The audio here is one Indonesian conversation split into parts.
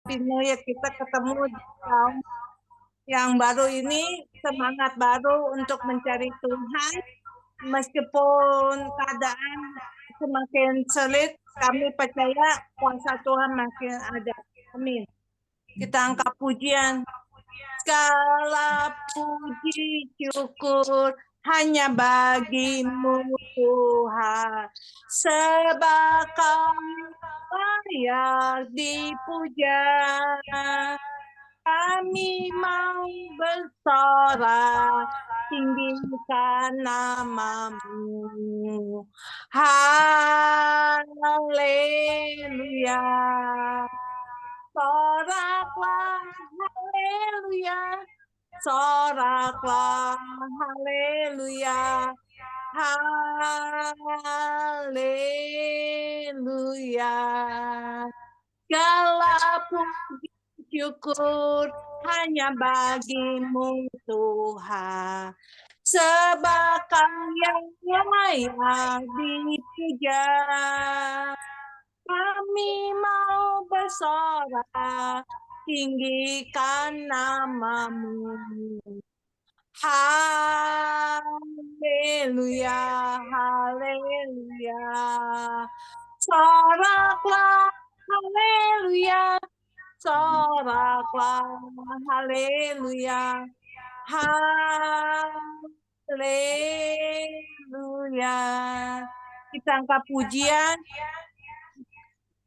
Happy New Year, kita ketemu di tahun yang baru ini, semangat baru untuk mencari Tuhan. Meskipun keadaan semakin sulit, kami percaya kuasa Tuhan makin ada. Amin. Kita angkat pujian. Segala puji syukur hanya bagimu Tuhan. Sebab Kau layak dipuja. Kami mau bersorak, tinggikan namamu. Haleluya. Soraklah, haleluya. Soraklah, haleluya. Haleluya. Segala puji syukur hanya bagimu Tuhan. Sebab Kau yang layak dipuja. Kami mau bersorak, tinggikan namamu. Haleluya, haleluya. Soraklah, haleluya. Soraklah, haleluya. Haleluya. Kita angkat pujian.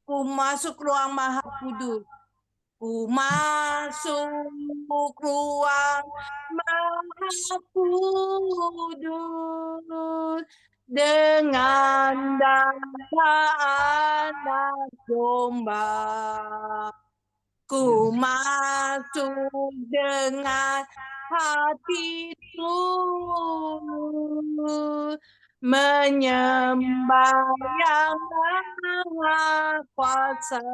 Ku masuk ruang Maha Kudus. Ku masuk ruang Maha Kudus dengan darah anak domba. Ku masuk dengan hati tulus, menyembah yang Maha Kuasa.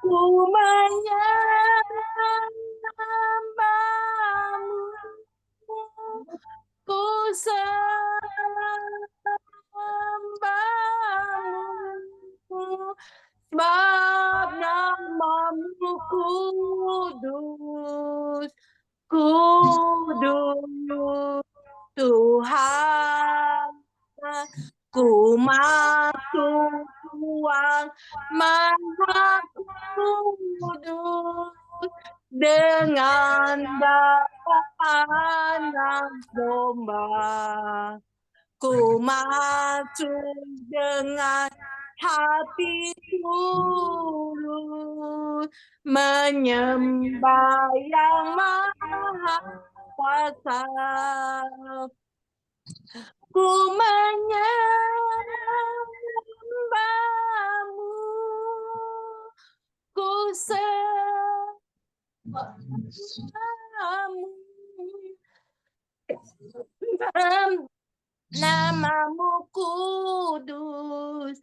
Ku menyembahmu, ku sembahmu, sebab namamu kudus, kudus Tuhan. Ku masuk ruang Maha Kudus dengan darah anak domba. Ku masuk dengan hati tulus, menyembah yang Maha Kuasa. Ku menyembahmu, ku sembahmu, namamu kudus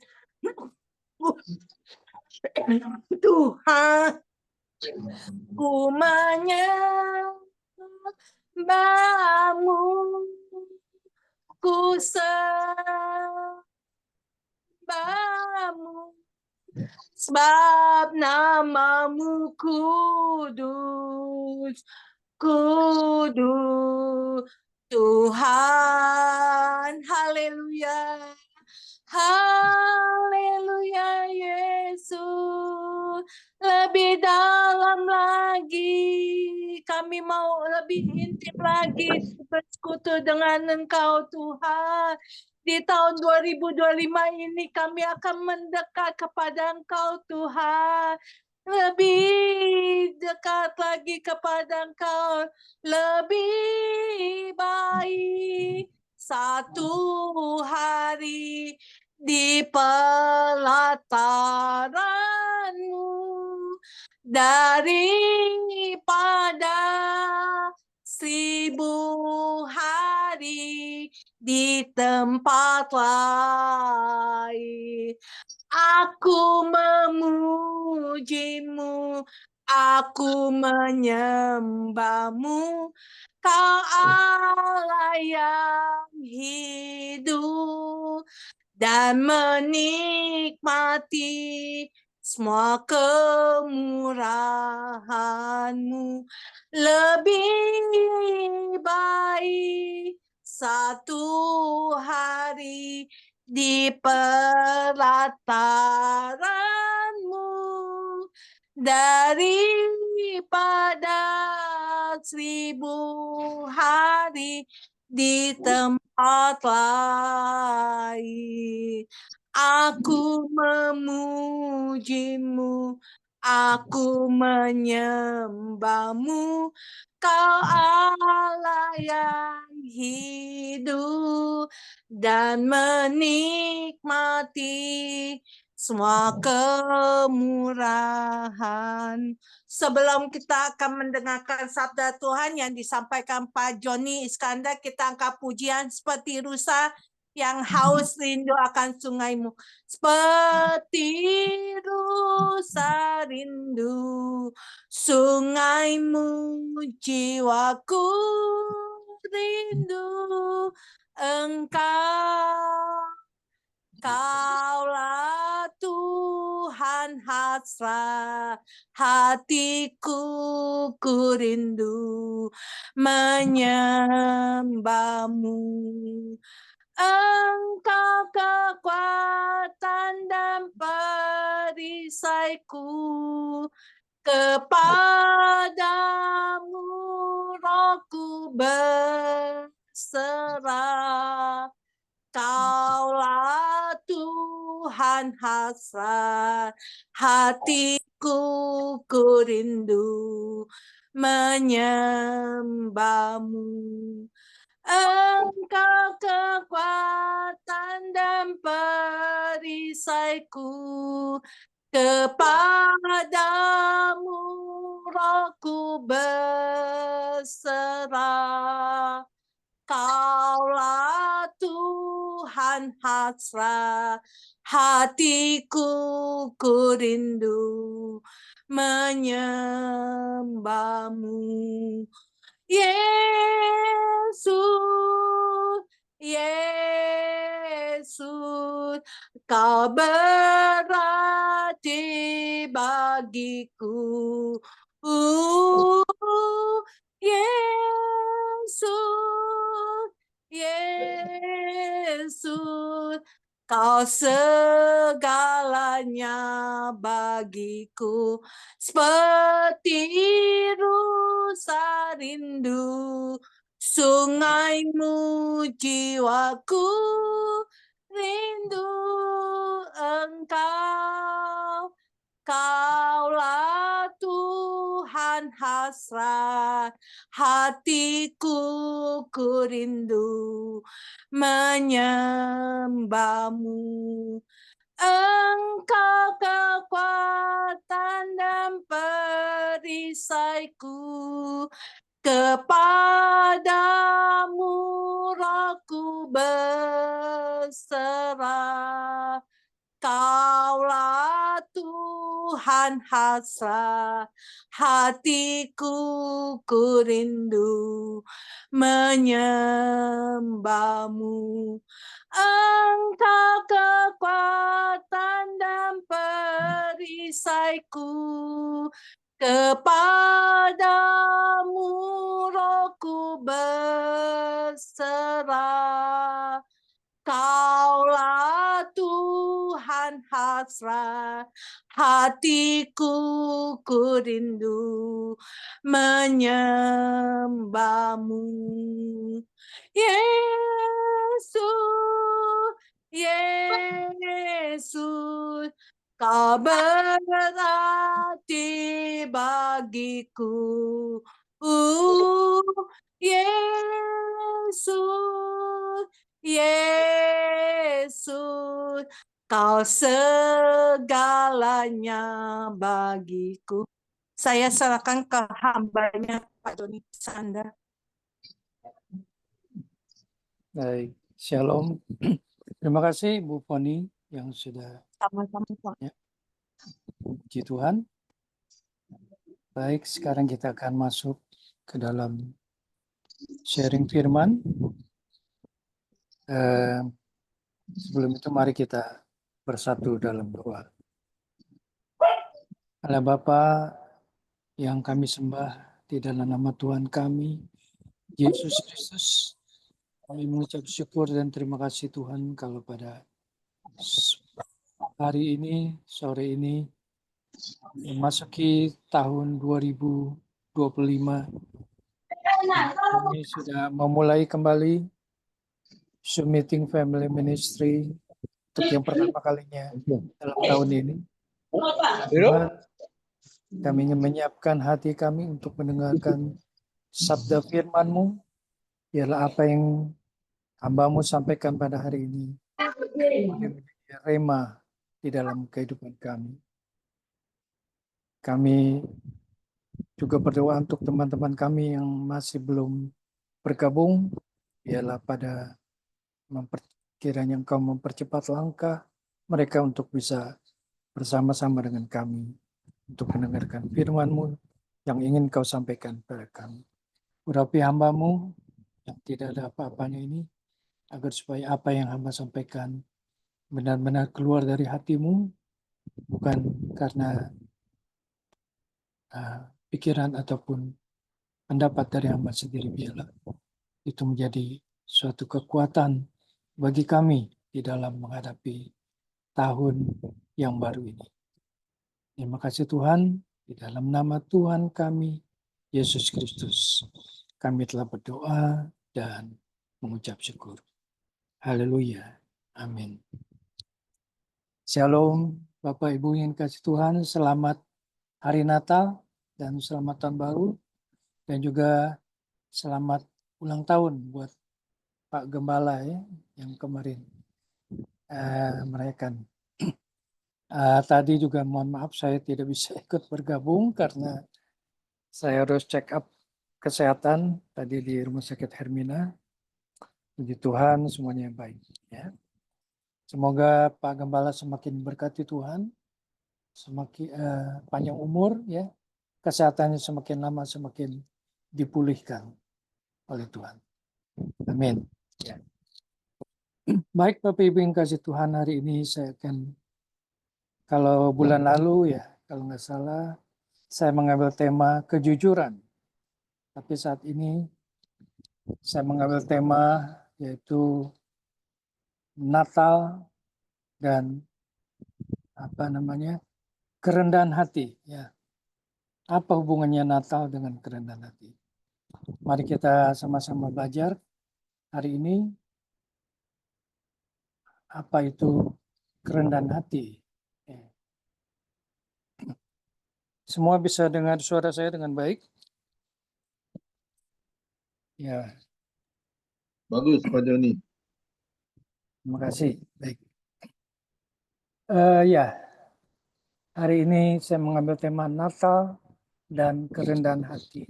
Tuhan. Ku menyembahmu, ku sembahmu, sebab namamu kudus, kudus Tuhan. Haleluya, haleluya Yesus. Lebih dalam lagi, kami mau lebih intim lagi bersekutu dengan Engkau Tuhan. Di tahun 2025 ini kami akan mendekat kepada Engkau Tuhan. Lebih dekat lagi kepada Engkau, lebih baik satu hari di pelataran-Mu daripada 1000 hari di tempat lain. Aku memuji-Mu, aku menyembah-Mu, Kau Allah yang hidup dan menikmati semua kemurahan-Mu. Lebih baik satu hari di pelataran-Mu daripada 1000 hari di tempat lain. Aku memuji-Mu, aku menyembah-Mu, Kau Allah yang hidup dan menikmati semua kemurahan. Sebelum kita akan mendengarkan sabda Tuhan yang disampaikan Pak Joni Iskandar, kita angkat pujian seperti rusa yang haus rindu akan sungai-Mu. Seperti rusa rindu sungai-Mu, jiwaku rindu Engkau. Kaulah Tuhan hasrat hatiku, ku rindu menyembah-Mu. Engkau kekuatan dan perisaiku, kepadamu rohku berserah. Kaulah Tuhan hasrat hatiku, ku rindu menyembah-Mu. Engkau kekuatan dan perisaiku, kepadamu rohku berserah. Kaulah Tuhan hasrat hatiku, ku rindu menyembah-Mu. Yesus, Yesus, Kau berarti bagiku. Yesus, Yesus, Kau segalanya bagiku. Seperti rusa rindu sungai-Mu, jiwaku rindu Engkau. Kaulah Tuhan hasrat hatiku, ku rindu menyembah-Mu. Engkau kekuatan dan perisaiku, kepadamu rohku berserah. Kaulah Tuhan hasrat hatiku, ku rindu menyembah-Mu. Engkau kekuatan dan perisaiku, kepadamu rohku berserah. Kaulah Tuhan hasrat hatiku, ku rindu menyembah-Mu. Yesus, Yesus, Kau berarti bagiku. Yesus, Yesus, Kau segalanya bagiku. Saya serahkan ke hambanya Pak Doni Sandra. Baik, Shalom. Terima kasih Bu Poni yang sudah Sama-sama Pak. ya. Puji Tuhan. Baik, sekarang kita akan masuk ke dalam sharing firman. Sebelum itu mari kita bersatu dalam doa. Allah Bapa yang kami sembah di dalam nama Tuhan kami, Yesus Kristus, kami mengucap syukur dan terima kasih Tuhan kalau pada hari ini, sore ini, memasuki tahun 2025, kami sudah memulai kembali Zoom Meeting Family Ministry untuk yang pertama kalinya dalam tahun ini. Tuhan, kami ingin menyiapkan hati kami untuk mendengarkan sabda firman-Mu, ialah apa yang hamba-Mu sampaikan pada hari ini, boleh menjadi rema di dalam kehidupan kami. Kami juga berdoa untuk teman-teman kami yang masih belum bergabung, ialah pada kiranya Engkau mempercepat langkah mereka untuk bisa bersama-sama dengan kami untuk mendengarkan firman-Mu yang ingin Kau sampaikan kepada kami. Urapi hamba-Mu yang tidak ada apa-apanya ini, agar supaya apa yang hamba sampaikan benar-benar keluar dari hati-Mu, bukan karena pikiran ataupun pendapat dari hamba sendiri, biarlah itu menjadi suatu kekuatan bagi kami di dalam menghadapi tahun yang baru ini. Terima kasih Tuhan, di dalam nama Tuhan kami, Yesus Kristus, kami telah berdoa dan mengucap syukur. Haleluya. Amin. Shalom, Bapak Ibu yang kasih Tuhan, selamat Hari Natal dan selamat Tahun Baru, dan juga selamat ulang tahun buat Pak Gembala ya, yang kemarin merayakan. Tadi juga mohon maaf saya tidak bisa ikut bergabung karena saya harus check up kesehatan tadi di Rumah Sakit Hermina. Puji Tuhan semuanya baik ya. Semoga Pak Gembala semakin berkati Tuhan, semakin panjang umur ya, kesehatannya semakin lama semakin dipulihkan oleh Tuhan. Amin. Ya. Baik Bapak Ibu yang kasih Tuhan, hari ini saya akan, kalau bulan lalu ya, kalau nggak salah, saya mengambil tema kejujuran. Tapi saat ini saya mengambil tema yaitu Natal dan kerendahan hati. Ya. Apa hubungannya Natal dengan kerendahan hati? Mari kita sama-sama belajar hari ini apa itu kerendahan hati. Semua bisa dengar suara saya dengan baik? Ya. Bagus Pak Joni. Terima kasih. Baik. Ya, hari ini saya mengambil tema Natal dan kerendahan hati.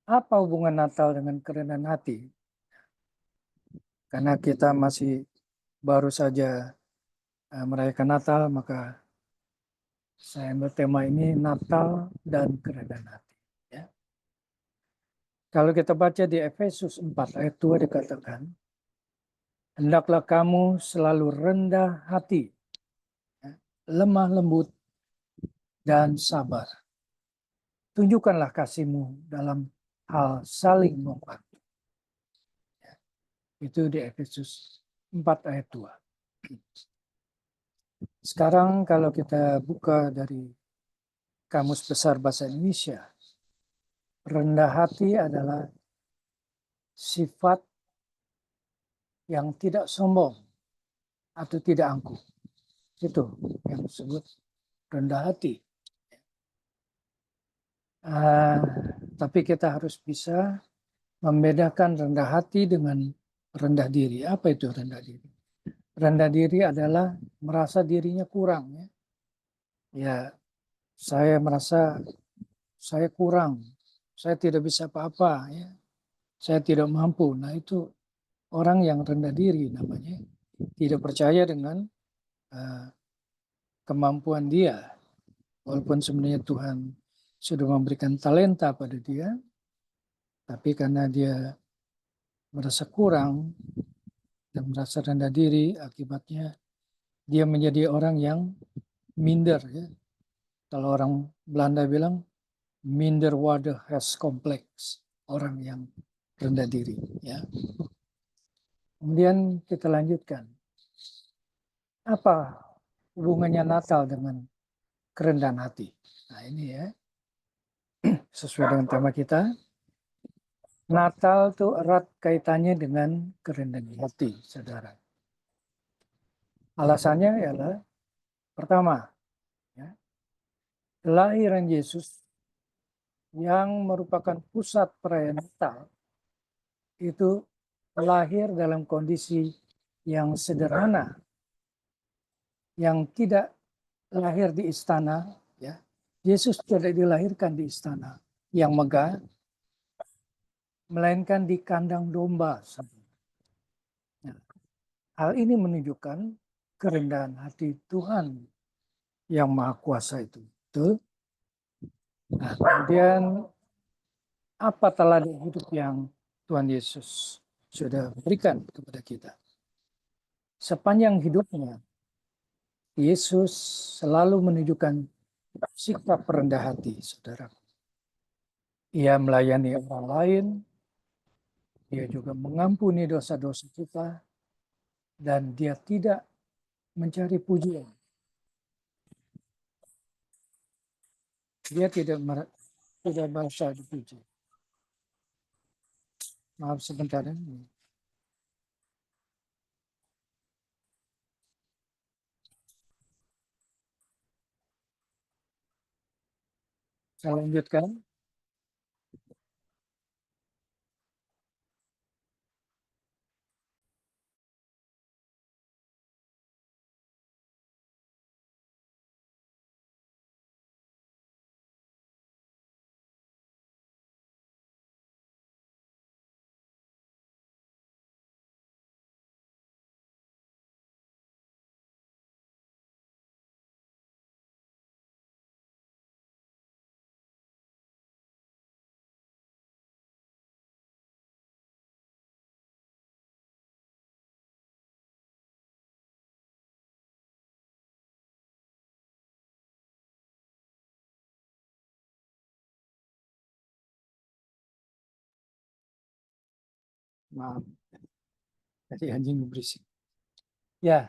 Apa hubungan Natal dengan kerendahan hati? Karena kita masih baru saja merayakan Natal, maka saya ambil tema ini Natal dan kerendahan hati. Ya. Kalau kita baca di Efesus 4 ayat 2 dikatakan, hendaklah kamu selalu rendah hati, ya, lemah lembut, dan sabar. Tunjukkanlah kasihmu dalam hal saling membantu. Ya. Itu di Efesus 4 ayat 2. Sekarang kalau kita buka dari Kamus Besar Bahasa Indonesia, rendah hati adalah sifat yang tidak sombong atau tidak angkuh. Itu yang disebut rendah hati. Tapi kita harus bisa membedakan rendah hati dengan rendah diri. Apa itu rendah diri? Rendah diri adalah merasa dirinya kurang. Ya, saya merasa saya kurang, saya tidak bisa apa-apa, ya. Saya tidak mampu. Nah itu orang yang rendah diri namanya, tidak percaya dengan kemampuan dia. Walaupun sebenarnya Tuhan sudah memberikan talenta pada dia, tapi karena dia merasa kurang dan merasa rendah diri, akibatnya dia menjadi orang yang minder, ya. Kalau orang Belanda bilang minderwaardigheidscomplex, orang yang rendah diri. Ya. Kemudian kita lanjutkan. Apa hubungannya Natal dengan kerendahan hati? Nah ini ya, sesuai dengan tema kita. Natal itu erat kaitannya dengan kerendahan hati, saudara. Alasannya ialah pertama, ya, kelahiran Yesus yang merupakan pusat perayaan Natal itu lahir dalam kondisi yang sederhana, yang tidak lahir di istana. Ya. Yesus tidak dilahirkan di istana yang megah, melainkan di kandang domba. Nah, hal ini menunjukkan kerendahan hati Tuhan yang Maha Kuasa itu. Betul? Nah, kemudian apa teladan hidup yang Tuhan Yesus sudah berikan kepada kita? Sepanjang hidupnya, Yesus selalu menunjukkan sikap rendah hati, saudara. Ia melayani orang lain, dia juga mengampuni dosa-dosa kita, dan dia tidak mencari pujian. Dia tidak merasa dipuji. Maaf sebentar. Saya lanjutkan. Maaf, tadi anjing berisik. Ya,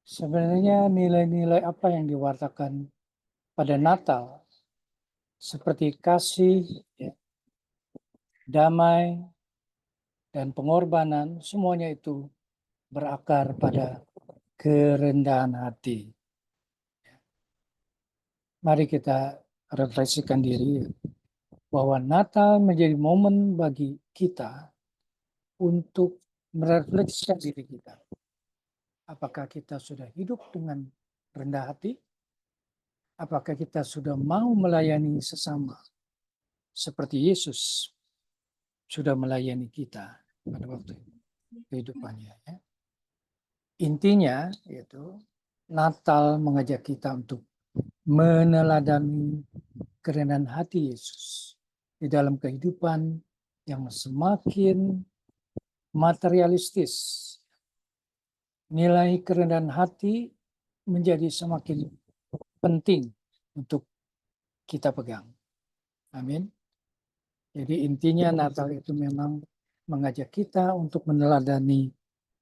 sebenarnya nilai-nilai apa yang diwartakan pada Natal, seperti kasih, ya, damai, dan pengorbanan, semuanya itu berakar pada kerendahan hati. Mari kita refleksikan diri bahwa Natal menjadi momen bagi kita untuk merefleksikan diri kita. Apakah kita sudah hidup dengan rendah hati? Apakah kita sudah mau melayani sesama seperti Yesus sudah melayani kita pada waktu kehidupannya? Ya. Intinya yaitu Natal mengajak kita untuk meneladani kerendahan hati Yesus di dalam kehidupan yang semakin materialistis. Nilai kerendahan hati menjadi semakin penting untuk kita pegang. Amin. Jadi intinya Natal itu memang mengajak kita untuk meneladani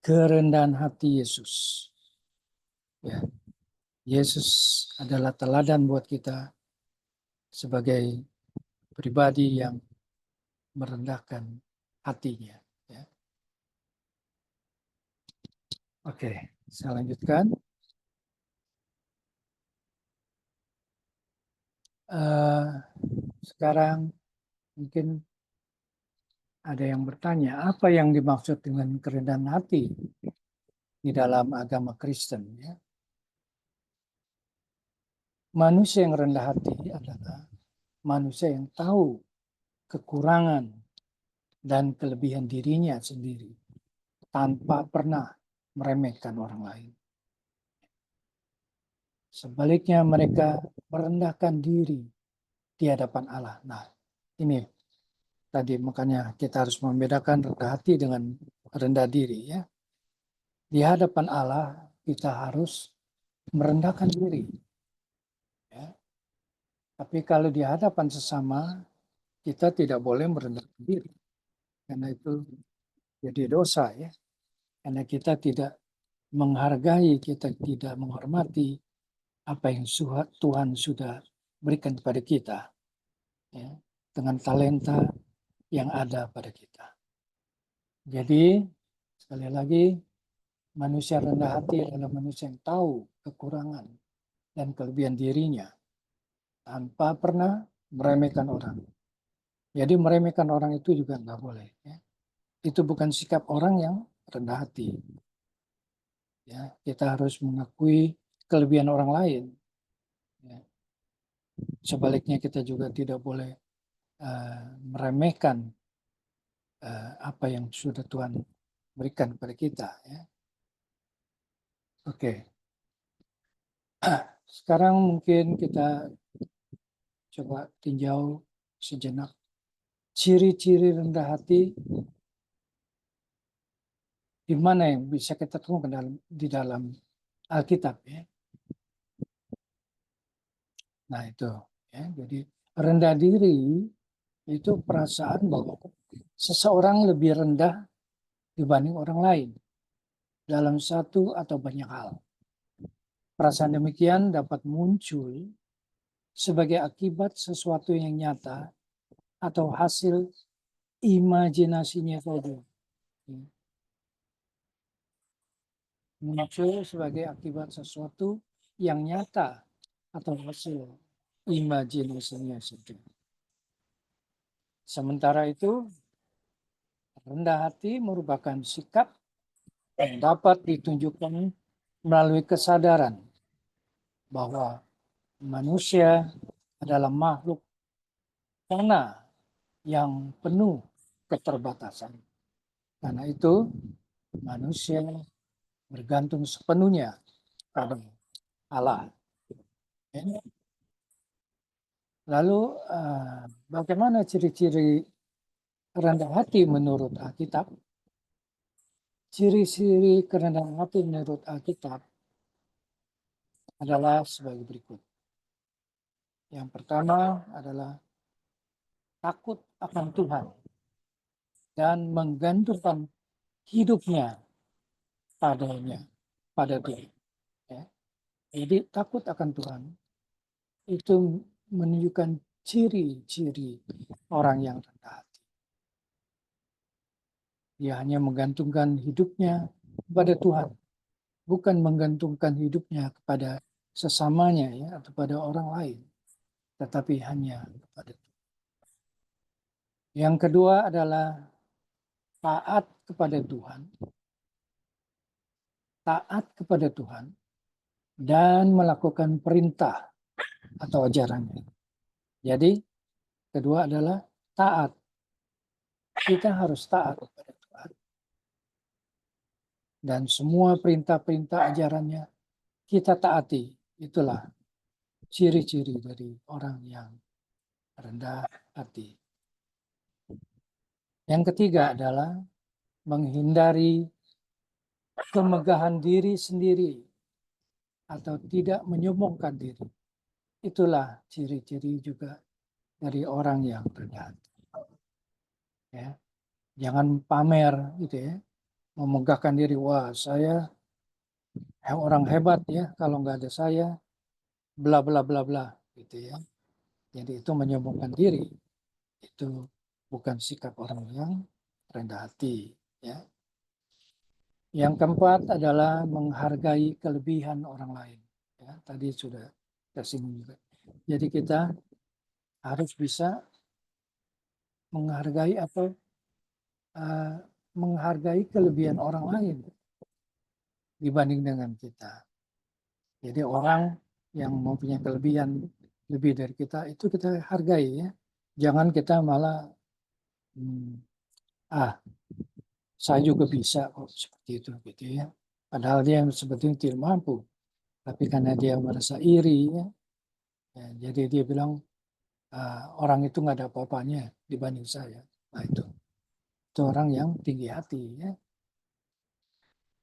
kerendahan hati Yesus. Ya. Yesus adalah teladan buat kita sebagai pribadi yang merendahkan hatinya. Ya. Oke, saya lanjutkan. Sekarang mungkin ada yang bertanya, apa yang dimaksud dengan kerendahan hati di dalam agama Kristen? Ya. Manusia yang rendah hati adalah manusia yang tahu kekurangan dan kelebihan dirinya sendiri tanpa pernah meremehkan orang lain. Sebaliknya mereka merendahkan diri di hadapan Allah. Nah, ini tadi makanya kita harus membedakan rendah hati dengan rendah diri ya. Di hadapan Allah kita harus merendahkan diri. Ya. Tapi kalau di hadapan sesama, kita tidak boleh merendahkan diri. Karena itu jadi dosa ya. Karena kita tidak menghargai, kita tidak menghormati apa yang Tuhan sudah berikan kepada kita. Ya, dengan talenta yang ada pada kita. Jadi, sekali lagi, manusia rendah hati adalah manusia yang tahu kekurangan dan kelebihan dirinya tanpa pernah meremehkan orang. Jadi meremehkan orang itu juga nggak boleh. Ya. Itu bukan sikap orang yang rendah hati. Ya, kita harus mengakui kelebihan orang lain. Ya. Sebaliknya kita juga tidak boleh meremehkan apa yang sudah Tuhan berikan kepada kita. Ya. Oke. Sekarang mungkin kita coba tinjau sejenak ciri-ciri rendah hati di mana yang bisa kita temukan di dalam Alkitab ya. Nah itu ya, jadi rendah diri itu perasaan bahwa seseorang lebih rendah dibanding orang lain dalam satu atau banyak hal. Perasaan demikian dapat muncul sebagai akibat sesuatu yang nyata atau hasil imajinasinya saja. Muncul sebagai akibat sesuatu yang nyata atau hasil imajinasinya saja. Sementara itu, rendah hati merupakan sikap yang dapat ditunjukkan melalui kesadaran bahwa manusia adalah makhluk fana yang penuh keterbatasan. Karena itu, manusia bergantung sepenuhnya pada Allah. Lalu bagaimana ciri-ciri rendah hati menurut Alkitab? Ciri-ciri kerendahan hati menurut Alkitab adalah sebagai berikut. Yang pertama adalah takut akan Tuhan dan menggantungkan hidupnya padanya, pada Dia. Ya. Jadi takut akan Tuhan itu menunjukkan ciri-ciri orang yang rendah hati. Dia hanya menggantungkan hidupnya kepada Tuhan, bukan menggantungkan hidupnya kepada sesamanya ya atau pada orang lain, tetapi hanya kepada Tuhan. Yang kedua adalah taat kepada Tuhan. Taat kepada Tuhan dan melakukan perintah atau ajarannya. Jadi kedua adalah taat. Kita harus taat kepada Tuhan. Dan semua perintah-perintah ajarannya kita taati. Itulah ciri-ciri dari orang yang rendah hati. Yang ketiga adalah menghindari kemegahan diri sendiri atau tidak menyombongkan diri. Itulah ciri-ciri juga dari orang yang rendah hati. Ya. Jangan pamer gitu ya. Memegahkan diri, wah saya orang hebat ya, kalau nggak ada saya bla bla bla bla gitu ya. Jadi itu menyombongkan diri. Itu bukan sikap orang yang rendah hati ya. Yang keempat adalah menghargai kelebihan orang lain. Ya, tadi sudah kita singgung juga. Jadi kita harus bisa menghargai atau menghargai kelebihan orang lain dibanding dengan kita. Jadi orang yang mempunyai kelebihan lebih dari kita itu kita hargai ya. Jangan kita malah saya juga bisa kok seperti itu gitu ya. Padahal dia sebetulnya tidak mampu. Tapi karena dia merasa iri ya, jadi dia bilang orang itu nggak ada apa-apanya dibanding saya. Nah itu orang yang tinggi hati ya.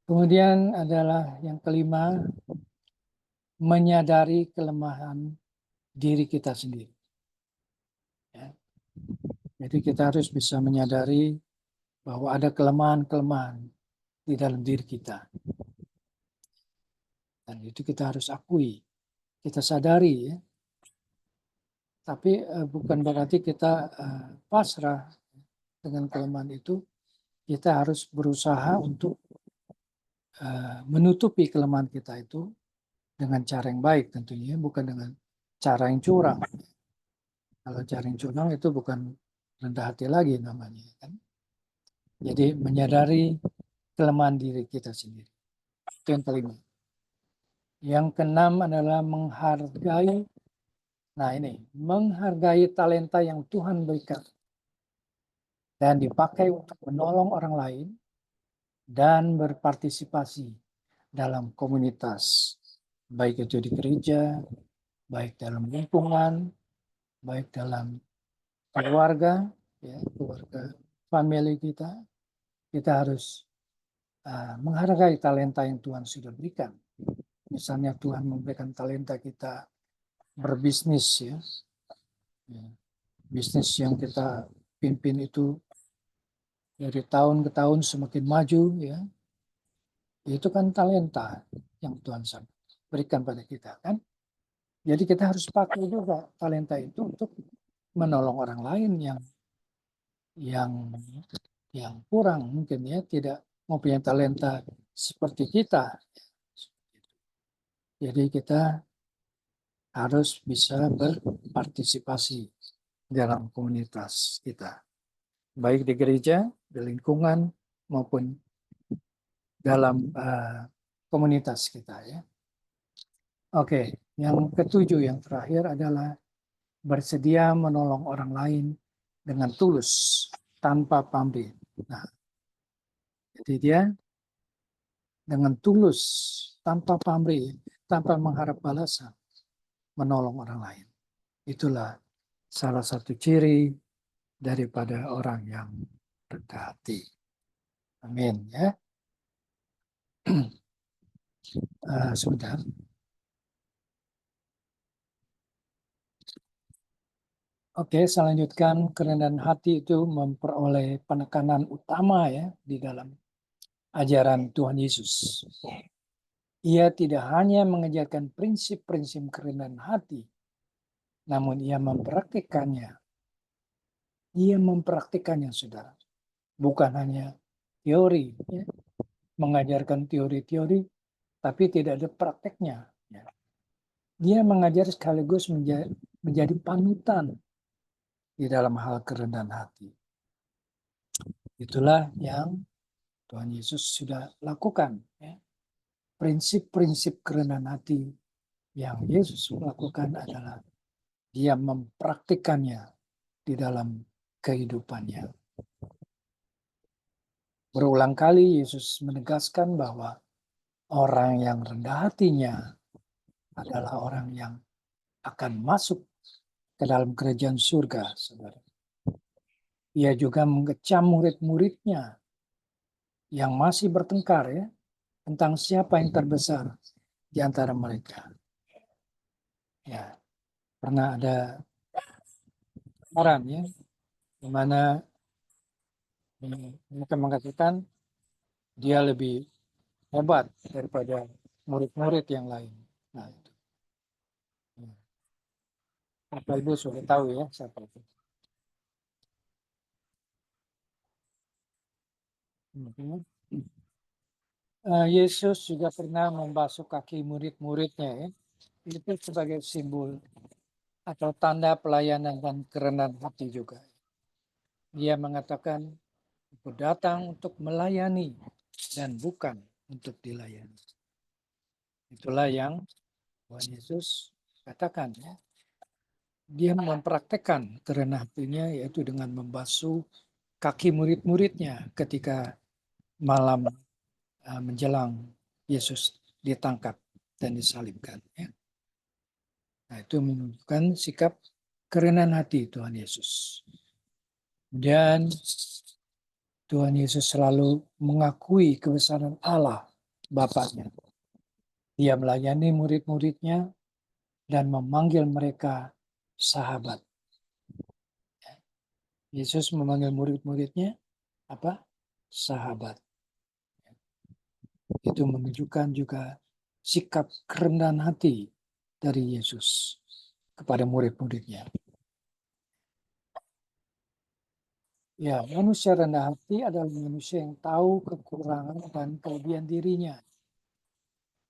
Kemudian adalah yang kelima, menyadari kelemahan diri kita sendiri. Ya. Jadi kita harus bisa menyadari bahwa ada kelemahan-kelemahan di dalam diri kita. Dan itu kita harus akui, kita sadari ya. Tapi bukan berarti kita pasrah dengan kelemahan itu. Kita harus berusaha untuk menutupi kelemahan kita itu dengan cara yang baik tentunya, bukan dengan cara yang curang. Kalau cara yang curang itu bukan rendah hati lagi namanya. Kan? Jadi menyadari kelemahan diri kita sendiri. Itu yang kelima. Yang keenam adalah menghargai. Nah ini, menghargai talenta yang Tuhan berikan. Dan dipakai untuk menolong orang lain dan berpartisipasi dalam komunitas. Baik itu di gereja, baik dalam lingkungan, baik dalam keluarga, ya, keluarga family kita harus menghargai talenta yang Tuhan sudah berikan. Misalnya Tuhan memberikan talenta kita berbisnis, ya, bisnis yang kita pimpin itu dari tahun ke tahun semakin maju, ya, itu kan talenta yang Tuhan berikan pada kita, kan? Jadi kita harus pakai juga talenta itu untuk menolong orang lain yang kurang mungkin ya, tidak mempunyai talenta seperti kita. Jadi kita harus bisa berpartisipasi dalam komunitas kita, baik di gereja, di lingkungan maupun dalam komunitas kita ya. Oke, yang ketujuh, yang terakhir adalah bersedia menolong orang lain dengan tulus tanpa pamrih. Nah, jadi dia dengan tulus tanpa pamrih, tanpa mengharap balasan, menolong orang lain. Itulah salah satu ciri daripada orang yang rendah hati. Amin ya. Sebentar. Oke, saya lanjutkan. Kerendahan hati itu memperoleh penekanan utama ya di dalam ajaran Tuhan Yesus. Ia tidak hanya mengajarkan prinsip-prinsip kerendahan hati, namun ia mempraktikannya. Ia mempraktikannya, saudara. Bukan hanya teori, ya. Mengajarkan teori-teori, tapi tidak ada prakteknya. Ya. Dia mengajar sekaligus menjadi panutan di dalam hal kerendahan hati. Itulah yang Tuhan Yesus sudah lakukan. Ya. Prinsip-prinsip kerendahan hati yang Yesus lakukan adalah dia mempraktikannya di dalam kehidupannya. Berulang kali Yesus menegaskan bahwa orang yang rendah hatinya adalah orang yang akan masuk ke dalam kerajaan surga, saudara. Ia juga mengecam murid-muridnya yang masih bertengkar ya tentang siapa yang terbesar di antara mereka. Ya, pernah ada orang ya di mana mereka mengatakan dia lebih hebat daripada murid-murid yang lain. Nah, itu. Apa Ibu sudah tahu ya siapa itu? Yesus juga pernah membasuh kaki murid-muridnya ya. Itu sebagai simbol atau tanda pelayanan dan kerendahan hati juga. Dia mengatakan, aku datang untuk melayani dan bukan untuk dilayani. Itulah yang Tuhan Yesus katakan ya. Dia mempraktekkan kerendahan hatinya yaitu dengan membasuh kaki murid-muridnya ketika malam menjelang Yesus ditangkap dan disalibkan. Ya. Nah, itu menunjukkan sikap kerendahan hati Tuhan Yesus. Dan Tuhan Yesus selalu mengakui kebesaran Allah Bapaknya. Dia melayani murid-muridnya dan memanggil mereka sahabat. Yesus memanggil murid-muridnya apa? Sahabat. Itu menunjukkan juga sikap kerendahan hati dari Yesus kepada murid-muridnya. Ya, manusia rendah hati adalah manusia yang tahu kekurangan dan kelebihan dirinya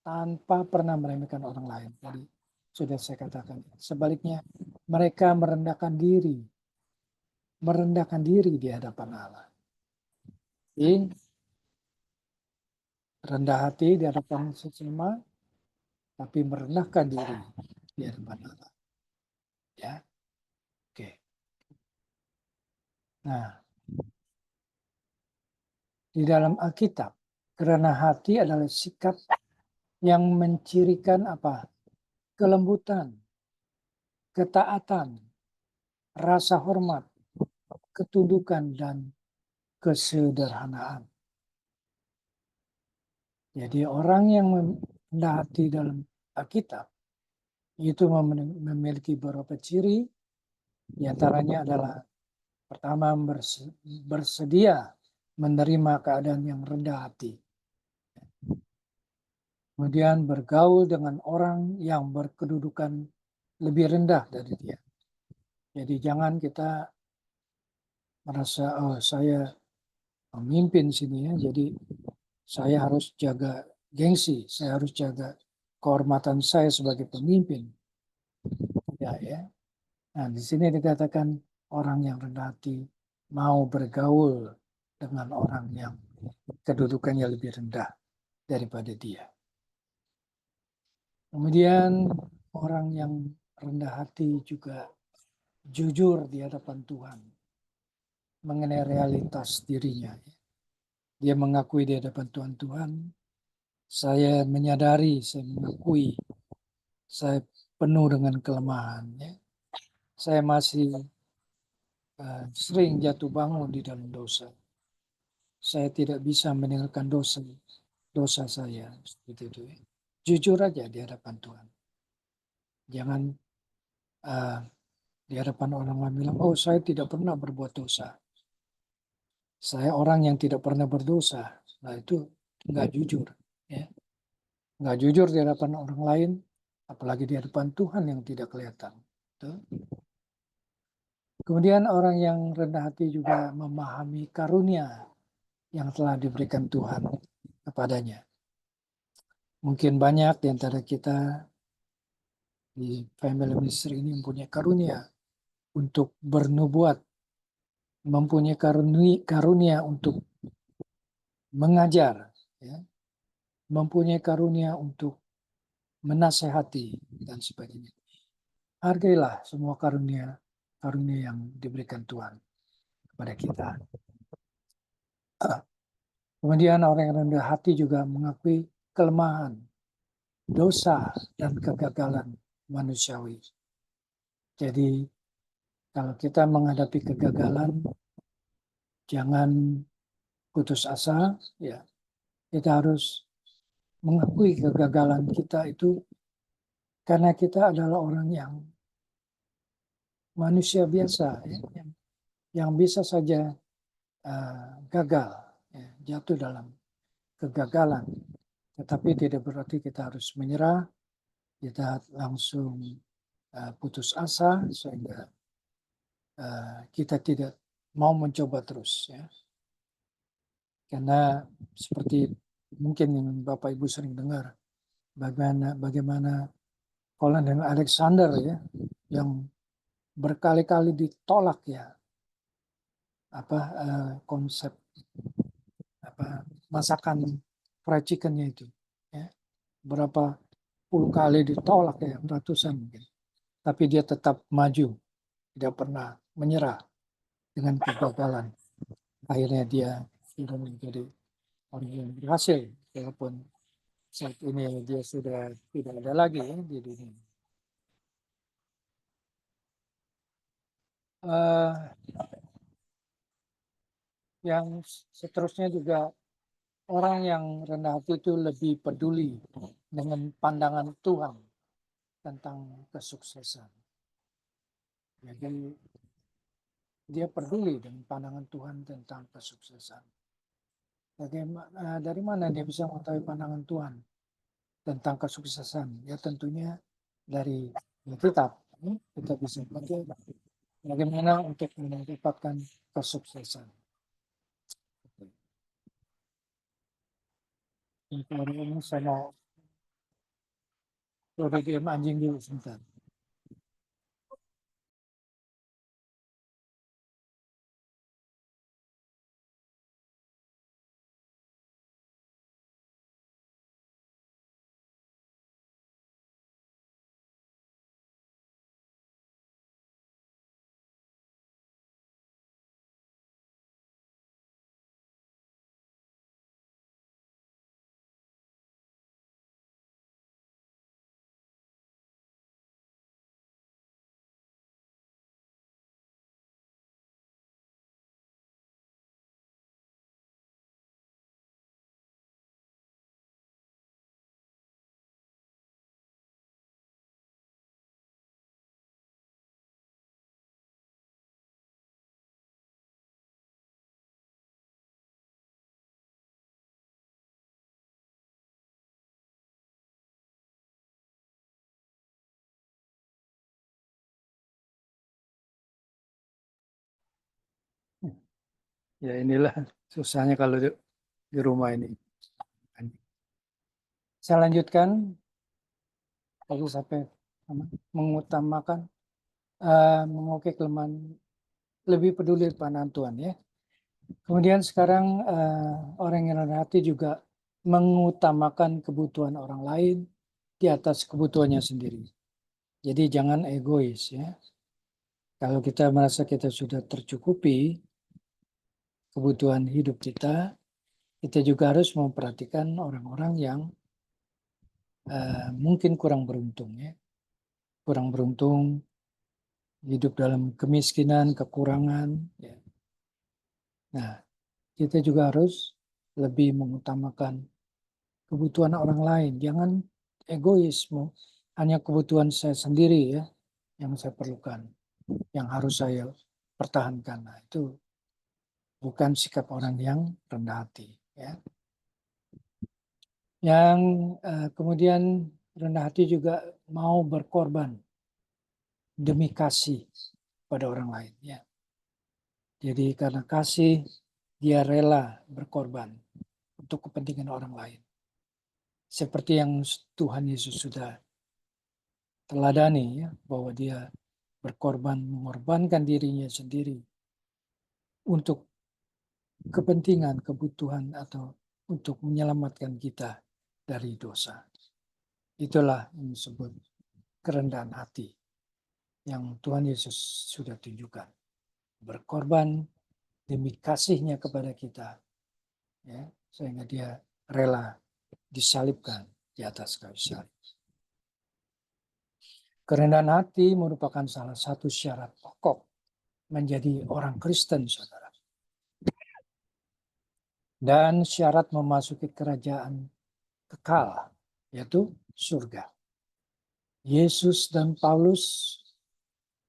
tanpa pernah meremehkan orang lain. Tadi sudah saya katakan. Sebaliknya, mereka merendahkan diri di hadapan Allah. Jadi, rendah hati di hadapan sesama, tapi merendahkan diri di hadapan Allah. Ya, oke. Nah, di dalam Alkitab, kerendahan hati adalah sikap yang mencirikan apa? Kelembutan, ketaatan, rasa hormat, ketundukan, dan kesederhanaan. Jadi orang yang rendah hati dalam Alkitab itu memiliki beberapa ciri, diantaranya adalah pertama bersedia menerima keadaan yang rendah hati. Kemudian bergaul dengan orang yang berkedudukan lebih rendah dari dia. Jadi jangan kita merasa, oh saya pemimpin sini ya, jadi saya harus jaga gengsi, saya harus jaga kehormatan saya sebagai pemimpin. Tidak ya. Nah di sini dikatakan orang yang rendah hati mau bergaul dengan orang yang kedudukannya lebih rendah daripada dia. Kemudian orang yang rendah hati juga jujur di hadapan Tuhan mengenai realitas dirinya. Dia mengakui di hadapan Tuhan, saya menyadari, saya mengakui, saya penuh dengan kelemahan. Saya masih sering jatuh bangun di dalam dosa. Saya tidak bisa meninggalkan dosa saya. Seperti itu. Jujur aja di hadapan Tuhan. Jangan di hadapan orang lain bilang, oh saya tidak pernah berbuat dosa. Saya orang yang tidak pernah berdosa. Nah itu nggak jujur. Ya. Nggak jujur di hadapan orang lain, apalagi di hadapan Tuhan yang tidak kelihatan. Tuh. Kemudian orang yang rendah hati juga memahami karunia yang telah diberikan Tuhan kepadanya. Mungkin banyak di antara kita di family ministry ini mempunyai karunia untuk bernubuat, mempunyai karunia untuk mengajar, ya, mempunyai karunia untuk menasehati dan sebagainya. Hargailah semua karunia yang diberikan Tuhan kepada kita. Kemudian orang yang rendah hati juga mengakui kelemahan, dosa, dan kegagalan manusiawi. Jadi kalau kita menghadapi kegagalan, jangan putus asa, ya. Kita harus mengakui kegagalan kita itu karena kita adalah orang yang manusia biasa, ya, yang bisa saja gagal, ya, jatuh dalam kegagalan. Tetapi tidak berarti kita harus menyerah, kita langsung putus asa sehingga kita tidak mau mencoba terus. Ya. Karena seperti mungkin yang Bapak Ibu sering dengar, bagaimana Colin dan Alexander ya, yang berkali-kali ditolak ya konsep masakan fried chickennya itu ya. Berapa puluh kali ditolak ya, ratusan mungkin, tapi dia tetap maju, tidak pernah menyerah dengan kegagalan. Akhirnya dia sudah menjadi orang yang berhasil walaupun saat ini dia sudah tidak ada lagi ya, di dunia. Yang seterusnya juga orang yang rendah hati itu lebih peduli dengan pandangan Tuhan tentang kesuksesan. Jadi dia peduli dengan pandangan Tuhan tentang kesuksesan. Dari mana dia bisa mengetahui pandangan Tuhan tentang kesuksesan? Ya tentunya dari kitab. Kita bisa baca bagaimana untuk mendapatkan kesuksesan. Hari ini saya mau diam anjing dulu sebentar. Ya inilah susahnya kalau di rumah ini. Saya lanjutkan lalu sampai mengutamakan mengukir kelemahan, lebih peduli pandangan Tuhan ya. Kemudian sekarang orang yang rendah hati juga mengutamakan kebutuhan orang lain di atas kebutuhannya sendiri. Jadi jangan egois ya. Kalau kita merasa kita sudah tercukupi kebutuhan hidup kita juga harus memperhatikan orang-orang yang mungkin kurang beruntung ya. Kurang beruntung, hidup dalam kemiskinan, kekurangan. Ya. Nah, kita juga harus lebih mengutamakan kebutuhan orang lain. Jangan egoisme, hanya kebutuhan saya sendiri ya yang saya perlukan, yang harus saya pertahankan. Nah, itu bukan sikap orang yang rendah hati. Ya. Yang kemudian rendah hati juga mau berkorban demi kasih pada orang lain. Ya. Jadi karena kasih, dia rela berkorban untuk kepentingan orang lain. Seperti yang Tuhan Yesus sudah teladani ya, bahwa dia berkorban, mengorbankan dirinya sendiri untuk kepentingan, kebutuhan, atau untuk menyelamatkan kita dari dosa. Itulah yang disebut kerendahan hati yang Tuhan Yesus sudah tunjukkan. Berkorban demi kasihnya kepada kita, ya, sehingga dia rela disalibkan di atas kayu salib. Kerendahan hati merupakan salah satu syarat pokok menjadi orang Kristen, saudara. Dan syarat memasuki kerajaan kekal, yaitu surga. Yesus dan Paulus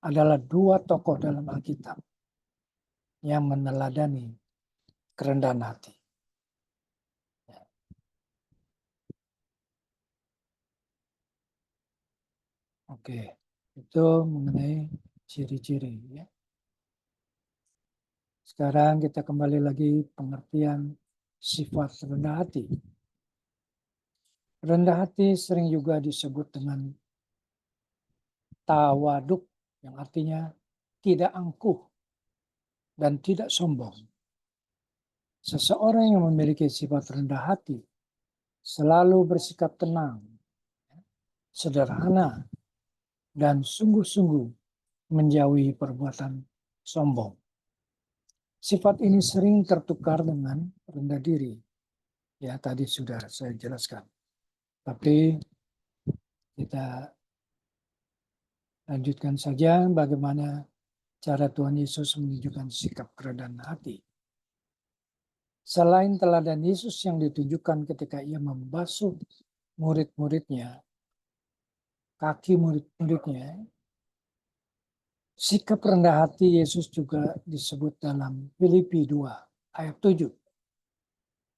adalah dua tokoh dalam Alkitab yang meneladani kerendahan hati. Oke, itu mengenai ciri-ciri. Ya. Sekarang kita kembali lagi pengertian sifat rendah hati. Rendah hati sering juga disebut dengan tawaduk, yang artinya tidak angkuh dan tidak sombong. Seseorang yang memiliki sifat rendah hati selalu bersikap tenang, sederhana, dan sungguh-sungguh menjauhi perbuatan sombong. Sifat ini sering tertukar dengan rendah diri. Ya, tadi sudah saya jelaskan. Tapi kita lanjutkan saja bagaimana cara Tuhan Yesus menunjukkan sikap kerendahan hati. Selain teladan Yesus yang ditunjukkan ketika ia membasuh murid-muridnya, kaki murid-muridnya, sikap rendah hati Yesus juga disebut dalam Filipi 2 ayat 7.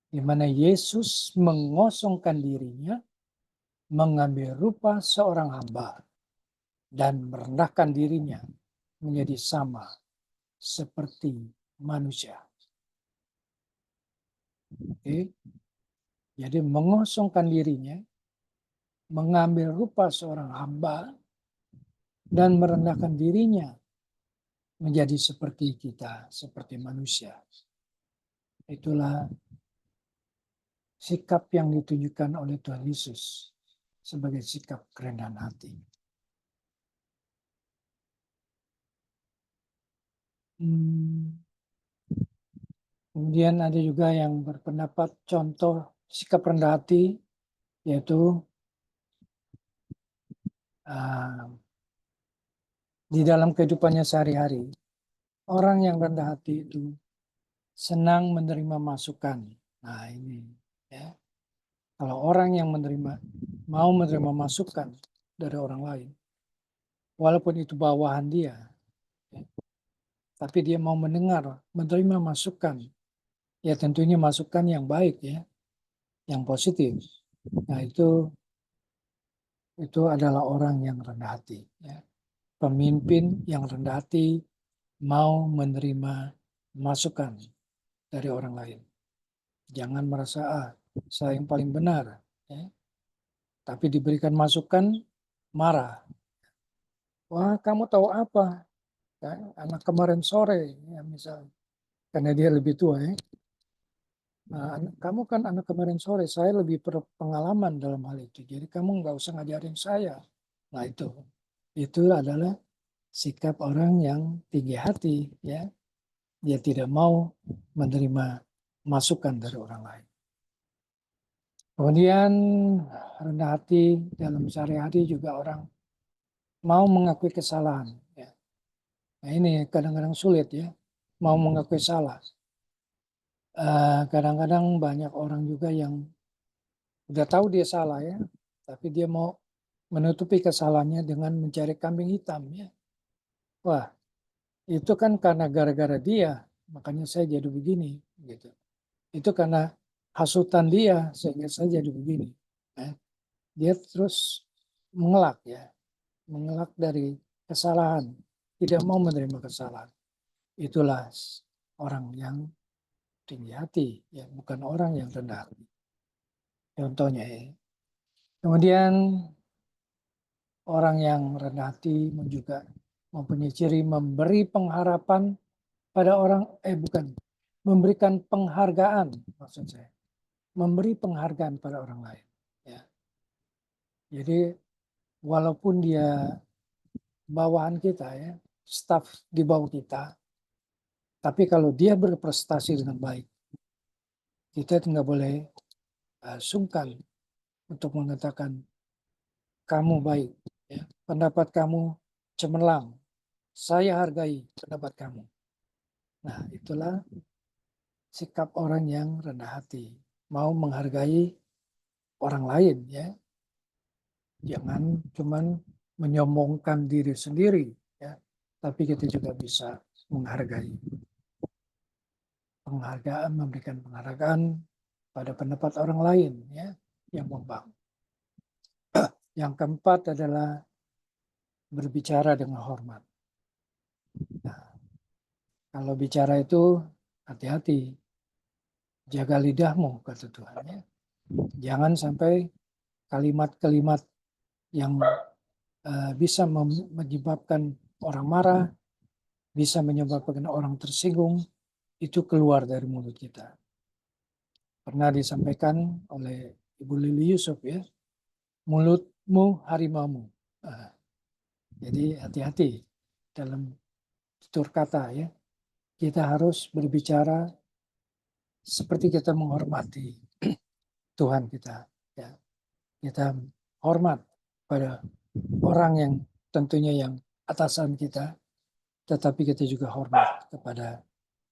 Di mana Yesus mengosongkan dirinya, mengambil rupa seorang hamba, dan merendahkan dirinya menjadi sama seperti manusia. Oke. Jadi mengosongkan dirinya, mengambil rupa seorang hamba, dan merendahkan dirinya menjadi seperti kita, seperti manusia. Itulah sikap yang ditunjukkan oleh Tuhan Yesus sebagai sikap kerendahan hati. Kemudian ada juga yang berpendapat contoh sikap rendah hati, yaitu di dalam kehidupannya sehari-hari, orang yang rendah hati itu senang menerima masukan. Nah ini, ya. Kalau orang yang mau menerima masukan dari orang lain, walaupun itu bawahan dia, ya, tapi dia mau mendengar, menerima masukan, ya tentunya masukan yang baik, ya, yang positif. Nah itu adalah orang yang rendah hati. Ya. Pemimpin yang rendah hati mau menerima masukan dari orang lain. Jangan merasa saya yang paling benar, ya. Tapi diberikan masukan marah. Wah, kamu tahu apa? Ya, anak kemarin sore, ya misalnya, karena dia lebih tua, ya. Nah, kamu kan anak kemarin sore, saya lebih berpengalaman dalam hal itu. Jadi kamu nggak usah ngajarin saya. Nah itu adalah sikap orang yang tinggi hati, ya. Dia tidak mau menerima masukan dari orang lain. Kemudian rendah hati dalam sehari-hari juga orang mau mengakui kesalahan. Ya. Nah ini kadang-kadang sulit, ya, mau mengakui salah. Kadang-kadang banyak orang juga yang udah tahu dia salah, ya, tapi dia mau menutupi kesalahannya dengan mencari kambing hitam, ya. Wah, itu kan karena gara-gara dia, makanya saya jadi begini, gitu. Itu karena hasutan dia sehingga saya jadi begini. Nah, dia terus mengelak, ya, mengelak dari kesalahan, tidak mau menerima kesalahan. Itulah orang yang tinggi hati, ya, bukan orang yang rendah hati. Contohnya, ya. Kemudian orang yang rendah hati juga mempunyai ciri memberi pengharapan pada orang, memberikan penghargaan, maksud saya, memberi penghargaan pada orang lain. Ya. Jadi walaupun dia bawahan kita, ya, staf di bawah kita, tapi kalau dia berprestasi dengan baik, kita tidak boleh sungkan untuk mengatakan kamu baik, ya, pendapat kamu cemerlang, saya hargai pendapat kamu. Nah itulah sikap orang yang rendah hati, mau menghargai orang lain, ya. Jangan cuman menyombongkan diri sendiri, ya, tapi kita juga bisa menghargai. Penghargaan, memberikan penghargaan pada pendapat orang lain, ya, yang membangun. Yang keempat adalah berbicara dengan hormat. Nah, kalau bicara itu hati-hati, jaga lidahmu, kata Tuhan, ya. Jangan sampai kalimat-kalimat yang bisa menyebabkan orang marah, bisa menyebabkan orang tersinggung, itu keluar dari mulut kita. Pernah disampaikan oleh Ibu Lili Yusuf, ya, mulutmu harimaumu. Jadi hati-hati dalam tutur kata, ya. Kita harus berbicara seperti kita menghormati Tuhan kita, ya. Kita hormat pada orang yang tentunya yang atasan kita, tetapi kita juga hormat kepada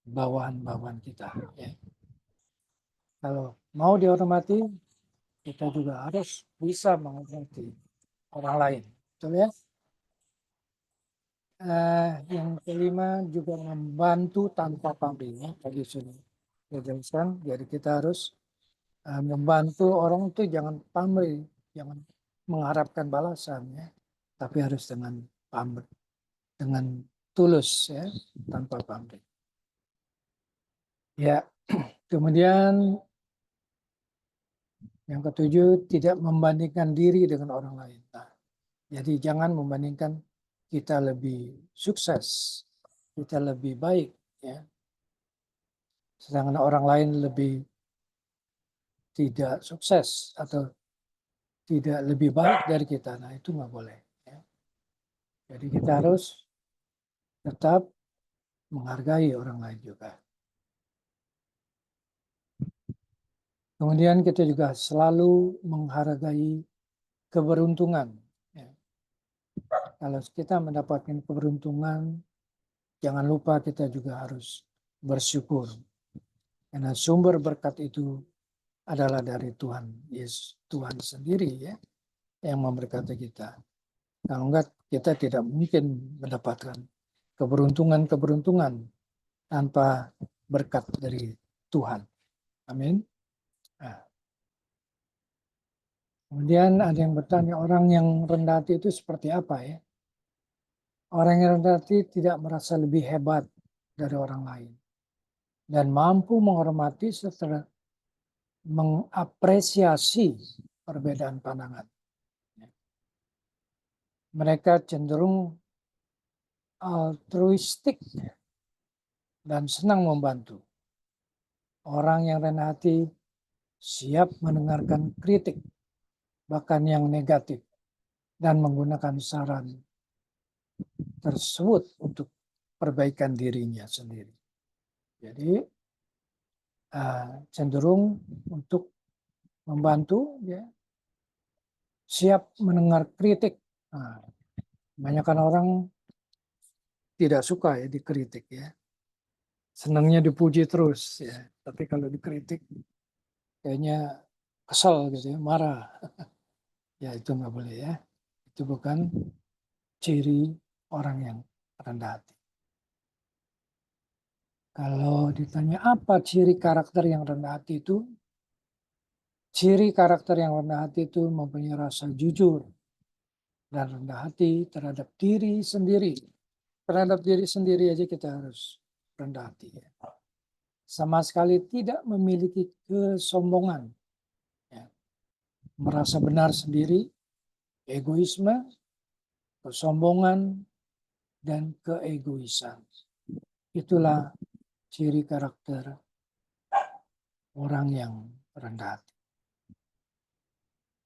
bawahan-bawahan kita, ya. Kalau mau dihormati, kita juga harus bisa menghormati orang lain. Betul ya? Yang kelima juga membantu tanpa pamrih. Ya. Tadi sudah dijelaskan, jadi kita harus membantu orang itu jangan pamrih, jangan mengharapkan balasan ya, tapi harus dengan pamrih, dengan tulus ya, tanpa pamrih. Ya, kemudian yang ketujuh, tidak membandingkan diri dengan orang lain. Nah, jadi jangan membandingkan kita lebih sukses, kita lebih baik, ya. Sedangkan orang lain lebih tidak sukses atau tidak lebih baik dari kita. Nah, itu nggak boleh. Ya. Jadi kita harus tetap menghargai orang lain juga. Kemudian kita juga selalu menghargai keberuntungan. Ya. Kalau kita mendapatkan keberuntungan, jangan lupa kita juga harus bersyukur. Karena sumber berkat itu adalah dari Tuhan Yesus, Tuhan sendiri ya, yang memberkati kita. Kalau enggak, kita tidak mungkin mendapatkan keberuntungan-keberuntungan tanpa berkat dari Tuhan. Amin. Nah, kemudian ada yang bertanya, orang yang rendah hati itu seperti apa ya? Orang yang rendah hati tidak merasa lebih hebat dari orang lain dan mampu menghormati serta mengapresiasi perbedaan pandangan. Mereka cenderung altruistik dan senang membantu. Orang yang rendah hati siap mendengarkan kritik, bahkan yang negatif, dan menggunakan saran tersebut untuk perbaikan dirinya sendiri. Jadi cenderung untuk membantu, ya, siap mendengar kritik. Nah, kebanyakan orang tidak suka ya dikritik ya, senangnya dipuji terus ya. Tapi kalau dikritik kayaknya kesel gitu ya, marah. Ya itu nggak boleh ya. Itu bukan ciri orang yang rendah hati. Kalau ditanya apa ciri karakter yang rendah hati itu, ciri karakter yang rendah hati itu mempunyai rasa jujur dan rendah hati terhadap diri sendiri. Terhadap diri sendiri aja kita harus rendah hati. Ya. Sama sekali tidak memiliki kesombongan. Ya. Merasa benar sendiri, egoisme, kesombongan, dan keegoisan. Itulah ciri karakter orang yang rendah hati.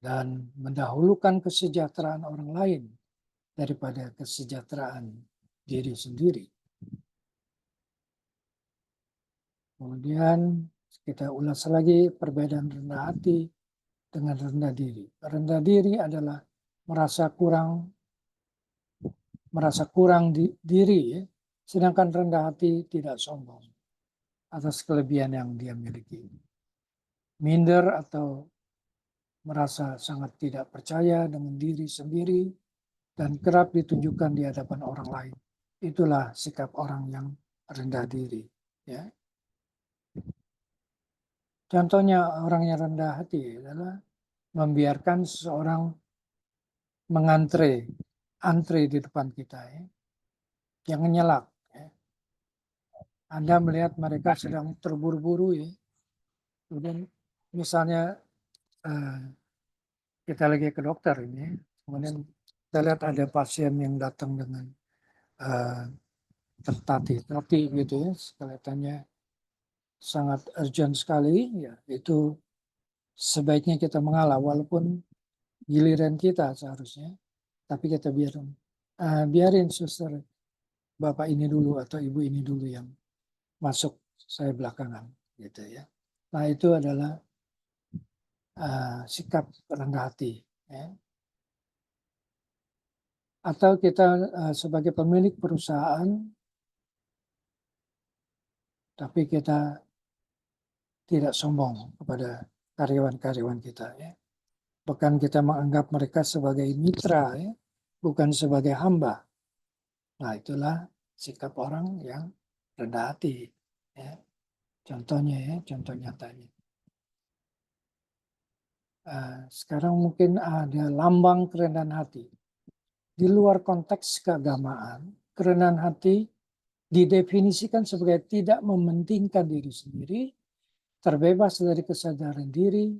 Dan mendahulukan kesejahteraan orang lain daripada kesejahteraan diri sendiri. Kemudian kita ulas lagi perbedaan rendah hati dengan rendah diri. Rendah diri adalah merasa kurang diri, ya. Sedangkan rendah hati tidak sombong atas kelebihan yang dia miliki. Minder atau merasa sangat tidak percaya dengan diri sendiri dan kerap ditunjukkan di hadapan orang lain. Itulah sikap orang yang rendah diri. Ya. Contohnya orang yang rendah hati adalah membiarkan seseorang antre di depan kita. Ya. Jangan nyelak. Ya. Anda melihat mereka sedang terburu-buru, ya. Kemudian misalnya kita lagi ke dokter ini, kemudian kita lihat ada pasien yang datang dengan tertati-tati gitu ya, kelihatannya sangat urgent sekali, ya itu sebaiknya kita mengalah walaupun giliran kita seharusnya, tapi kita biarin suster bapak ini dulu atau ibu ini dulu yang masuk, saya belakangan gitu ya. Nah itu adalah sikap rendah hati. Ya. Atau kita sebagai pemilik perusahaan, tapi kita tidak sombong kepada karyawan-karyawan kita. Ya. Bahkan kita menganggap mereka sebagai mitra, ya, bukan sebagai hamba. Nah, itulah sikap orang yang rendah hati. Ya. Contohnya, ya, contoh nyatanya. Sekarang mungkin ada lambang kerendahan hati. Di luar konteks keagamaan, kerendahan hati didefinisikan sebagai tidak mementingkan diri sendiri, terbebas dari kesadaran diri,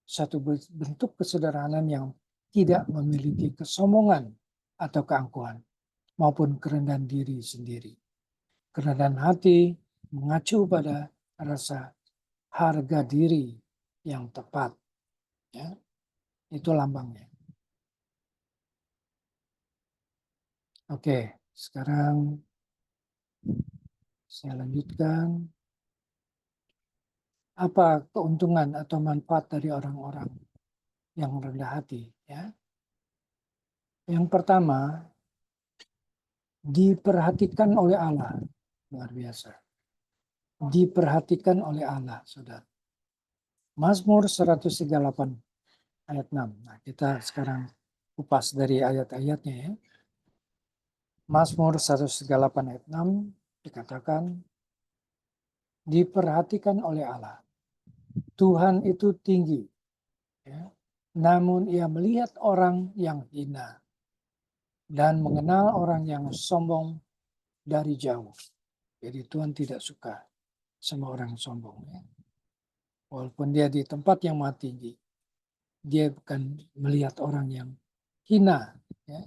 satu bentuk kesederhanaan yang tidak memiliki kesombongan atau keangkuhan, maupun kerendahan diri sendiri. Kerendahan hati mengacu pada rasa harga diri yang tepat. Ya, itu lambangnya. Oke, sekarang saya lanjutkan. Apa keuntungan atau manfaat dari orang-orang yang rendah hati? Ya. Yang pertama, diperhatikan oleh Allah. Luar biasa. Diperhatikan oleh Allah, saudara. Mazmur 138 ayat 6. Nah, kita sekarang kupas dari ayat-ayatnya, ya. Mazmur 138 ayat 6 dikatakan, diperhatikan oleh Allah. Tuhan itu tinggi, ya, namun ia melihat orang yang hina dan mengenal orang yang sombong dari jauh. Jadi Tuhan tidak suka sama orang sombong. Ya. Walaupun dia di tempat yang maha tinggi, dia bukan melihat orang yang hina, ya.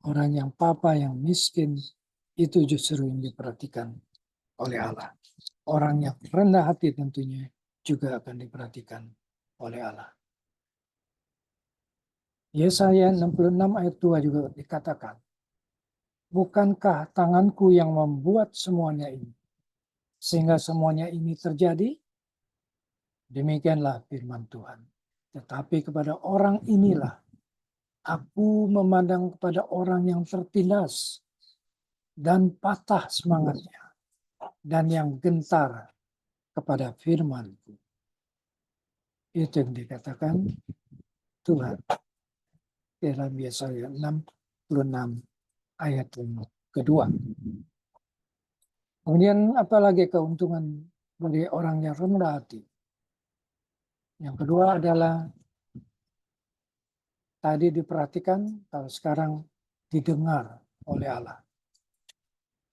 Orang yang papa, yang miskin, itu justru yang diperhatikan oleh Allah. Orang yang rendah hati tentunya juga akan diperhatikan oleh Allah. Yesaya 66 ayat 2 juga dikatakan, bukankah tanganku yang membuat semuanya ini, sehingga semuanya ini terjadi? Demikianlah firman Tuhan. Tetapi kepada orang inilah aku memandang kepada orang yang tertindas dan patah semangatnya, dan yang gentar kepada firman-Ku. Itu yang dikatakan Tuhan dalam Yesaya 66 ayat kedua. Kemudian apalagi keuntungan bagi orang yang rendah hati? Yang kedua adalah tadi diperhatikan, kalau sekarang didengar oleh Allah.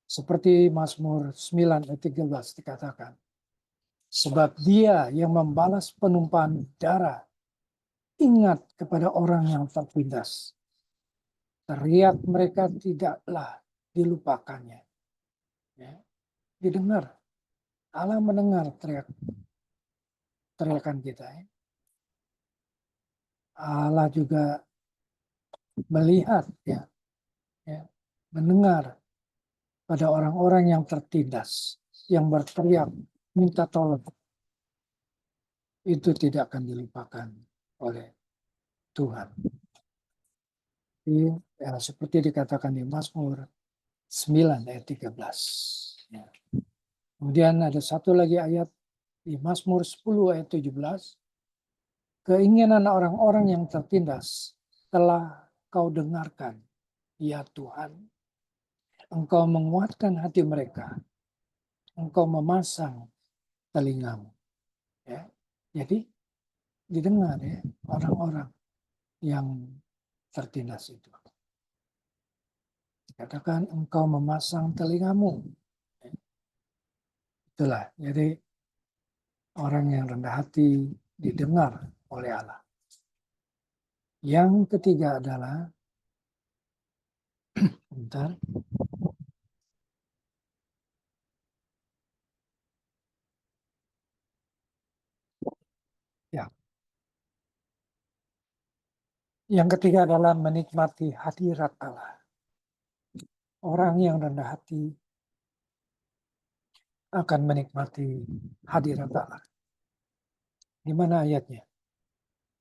Seperti Mazmur 9 ayat 13 dikatakan, sebab dia yang membalas penumpahan darah ingat kepada orang yang tertindas. Teriak mereka tidaklah dilupakannya. Ya, didengar. Allah mendengar teriakan kita. Ya. Allah juga melihat, ya, mendengar pada orang-orang yang tertindas, yang berteriak minta tolong. Itu tidak akan dilupakan oleh Tuhan. Ya, seperti dikatakan di Mazmur 9 ayat 13. Ya. Kemudian ada satu lagi ayat di Mazmur 10 ayat 17. Keinginan orang-orang yang tertindas telah kau dengarkan, ya Tuhan. Engkau menguatkan hati mereka. Engkau memasang telingamu. Ya. Jadi didengar, ya, orang-orang yang tertindas itu. Dikatakan engkau memasang telingamu. Itulah, jadi orang yang rendah hati didengar oleh Allah. Yang ketiga adalah, bentar, ya. Yang ketiga adalah menikmati hadirat Allah. Orang yang rendah hati akan menikmati hadirat Allah. Di mana ayatnya?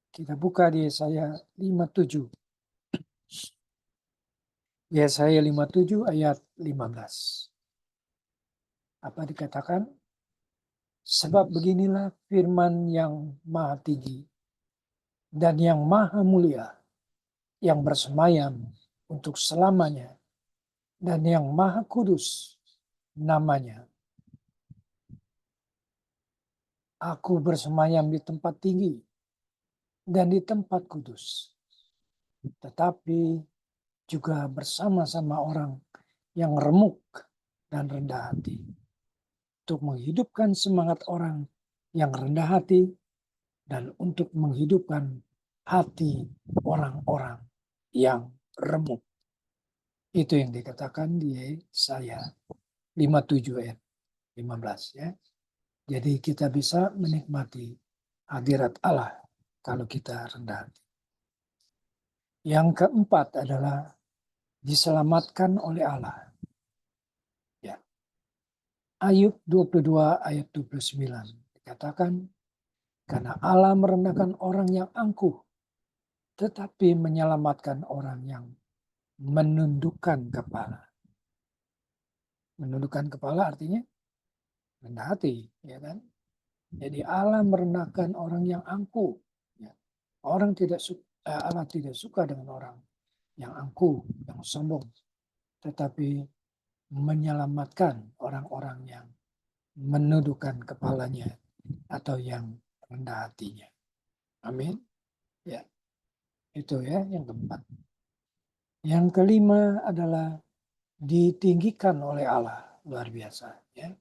Kita buka di Yesaya 57. Yesaya 57 ayat 15. Apa dikatakan? Sebab beginilah firman yang maha tinggi. dan yang maha mulia, yang bersemayam untuk selamanya, dan yang maha kudus namanya. Aku bersemayam di tempat tinggi dan di tempat kudus, tetapi juga bersama-sama orang yang remuk dan rendah hati, untuk menghidupkan semangat orang yang rendah hati dan untuk menghidupkan hati orang-orang yang remuk. Itu yang dikatakan di Yesaya 57 ayat 15 ya. Jadi kita bisa menikmati hadirat Allah kalau kita rendah hati. Yang keempat adalah diselamatkan oleh Allah. Ya. Ayub 22 ayat 29 dikatakan, karena Allah merendahkan orang yang angkuh, tetapi menyelamatkan orang yang menundukkan kepala. Menundukkan kepala artinya rendah hati, ya kan? Jadi Allah merendahkan orang yang angkuh. Ya. Allah tidak suka dengan orang yang angkuh, yang sombong, tetapi menyelamatkan orang-orang yang menundukkan kepalanya atau yang rendah hatinya. Amin. Ya, itu ya yang keempat. Yang kelima adalah ditinggikan oleh Allah. Luar biasa. Ya.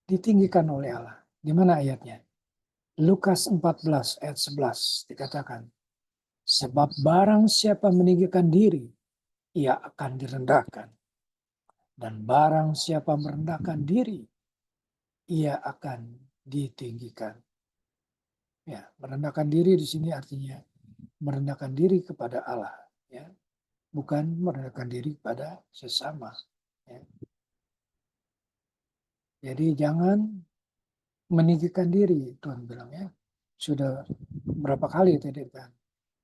Ditinggikan oleh Allah. Di mana ayatnya? Lukas 14 ayat 11 dikatakan, sebab barang siapa meninggikan diri, ia akan direndahkan. Dan barang siapa merendahkan diri, ia akan ditinggikan. Ya, merendahkan diri di sini artinya merendahkan diri kepada Allah, ya, bukan merendahkan diri kepada sesama. Ya. Jadi jangan meninggikan diri, Tuhan bilang ya. Sudah berapa kali tadi kan?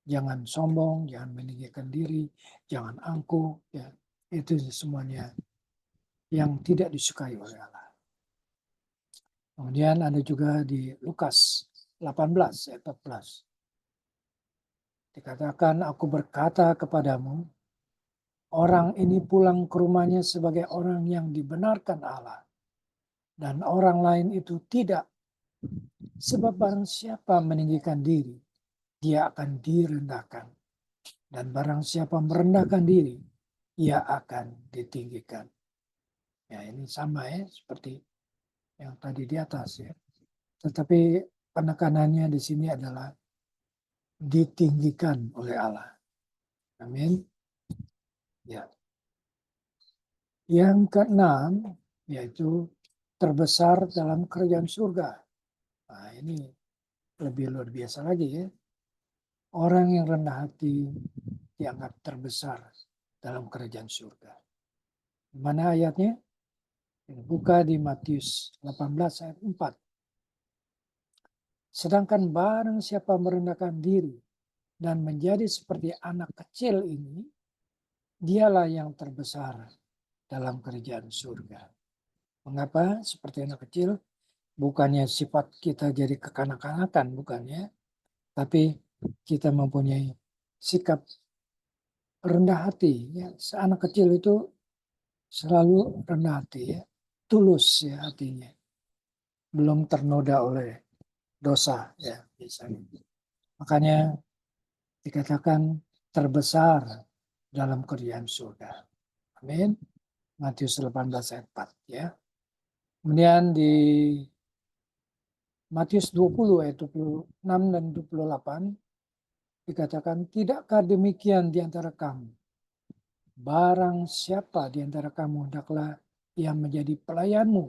Jangan sombong, jangan meninggikan diri, jangan angkuh, ya. Itu semuanya yang tidak disukai oleh Allah. Kemudian ada juga di Lukas 18 ayat 14. Dikatakan, aku berkata kepadamu, orang ini pulang ke rumahnya sebagai orang yang dibenarkan Allah. Dan orang lain itu tidak. Sebab barang siapa meninggikan diri, dia akan direndahkan. Dan barang siapa merendahkan diri, ia akan ditinggikan. Ya, ini sama ya, seperti yang tadi di atas ya. Tetapi penekanannya di sini adalah ditinggikan oleh Allah. Amin. Ya. Yang keenam yaitu terbesar dalam kerajaan surga. Nah, ini lebih luar biasa lagi ya. Orang yang rendah hati dianggap terbesar dalam kerajaan surga. Mana ayatnya? Buka di Matius 18 ayat 4. Sedangkan barang siapa merendahkan diri dan menjadi seperti anak kecil ini, dialah yang terbesar dalam kerajaan surga. Mengapa seperti anak kecil? Bukannya sifat kita jadi kekanak-kanakan, bukannya. Tapi kita mempunyai sikap rendah hati. Ya. Anak kecil itu selalu rendah hati, ya. Tulus ya hatinya. Belum ternoda oleh dosa, ya misalnya. Makanya dikatakan terbesar dalam kerajaan surga. Amin. Matius 18 ayat 4 ya. Kemudian di Matius 20 ayat 26 dan 28 dikatakan, tidakkah demikian di antara kamu? Barang siapa di antara kamu hendaklah ia menjadi pelayanmu,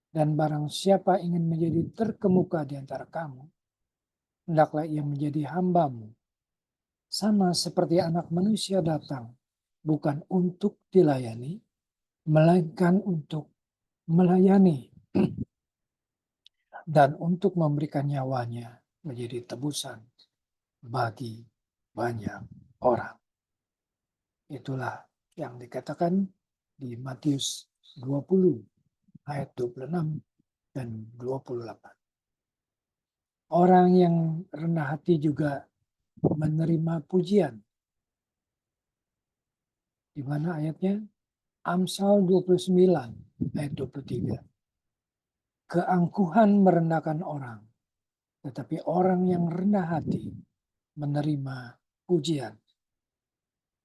dan barang siapa ingin menjadi terkemuka di antara kamu, hendaklah ia menjadi hambamu. Sama seperti anak manusia datang, bukan untuk dilayani, melainkan untuk melayani dan untuk memberikan nyawanya menjadi tebusan bagi banyak orang. Itulah yang dikatakan di Matius 20 ayat 26 dan 28. orang yang rendah hati juga menerima pujian. Di mana ayatnya? Amsal 29 ayat 23. Keangkuhan merendahkan orang, tetapi orang yang rendah hati menerima pujian.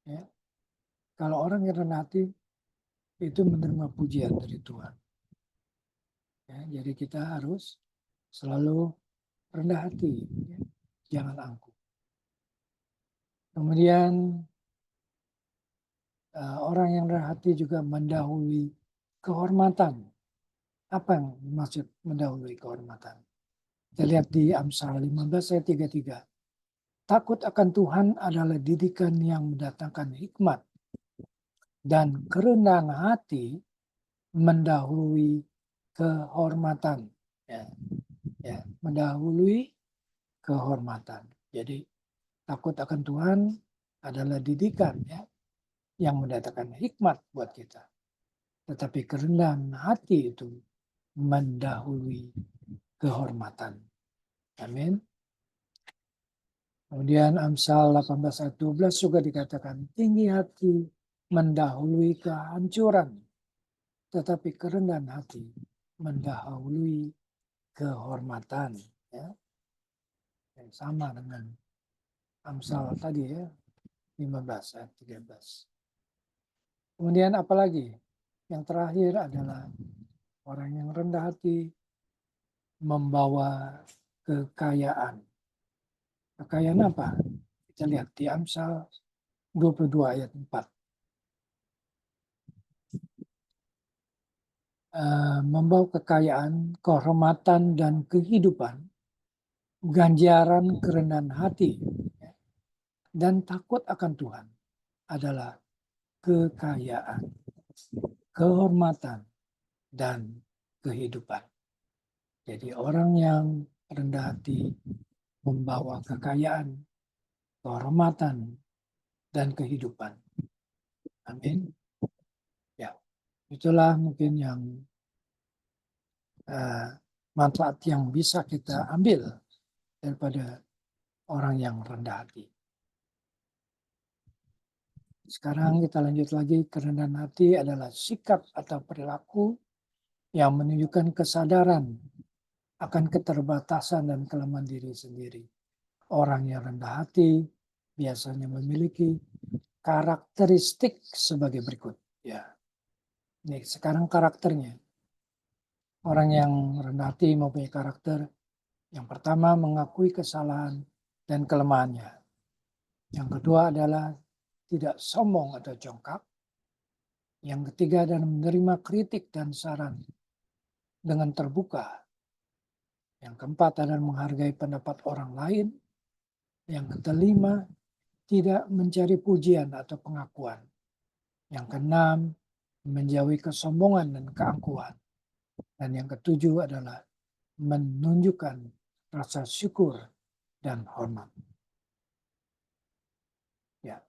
Ya. Kalau orang yang rendah hati itu menerima pujian dari Tuhan. Ya, jadi kita harus selalu rendah hati, ya. Jangan angkuh. Kemudian orang yang rendah hati juga mendahului kehormatan. Apa yang dimaksud mendahului kehormatan? Kita lihat di Amsal 15 ayat 33. Takut akan Tuhan adalah didikan yang mendatangkan hikmat, dan kerendahan hati mendahului kehormatan. Ya, mendahului kehormatan. Jadi takut akan Tuhan adalah didikan, ya, yang mendatangkan hikmat buat kita. Tetapi kerendahan hati itu mendahului kehormatan. Amin. Kemudian Amsal 18 ayat 12 juga dikatakan tinggi hati mendahului kehancuran, tetapi kerendahan hati mendahului kehormatan. Ya. Yang sama dengan Amsal tadi, ya, 15 ayat 13. Kemudian apalagi? Yang terakhir adalah orang yang rendah hati membawa kekayaan. Kekayaan apa? Kita lihat di Amsal 22 ayat 4. Membawa kekayaan, kehormatan, dan kehidupan, ganjaran kerendahan hati, dan takut akan Tuhan adalah kekayaan, kehormatan, dan kehidupan. Jadi orang yang rendah hati membawa kekayaan, kehormatan, dan kehidupan. Amin. Ya, itulah mungkin yang manfaat yang bisa kita ambil daripada orang yang rendah hati. Sekarang kita lanjut lagi. Kerendahan hati adalah sikap atau perilaku yang menunjukkan kesadaran akan keterbatasan dan kelemahan diri sendiri. Orang yang rendah hati biasanya memiliki karakteristik sebagai berikut. Ya, ini sekarang karakternya. Orang yang rendah hati mempunyai karakter. Yang pertama, mengakui kesalahan dan kelemahannya. Yang kedua adalah tidak sombong atau jongkak. Yang ketiga adalah menerima kritik dan saran dengan terbuka. Yang keempat adalah menghargai pendapat orang lain. Yang kelima, tidak mencari pujian atau pengakuan. Yang keenam, menjauhi kesombongan dan keangkuhan. Dan yang ketujuh adalah menunjukkan rasa syukur dan hormat. Ya,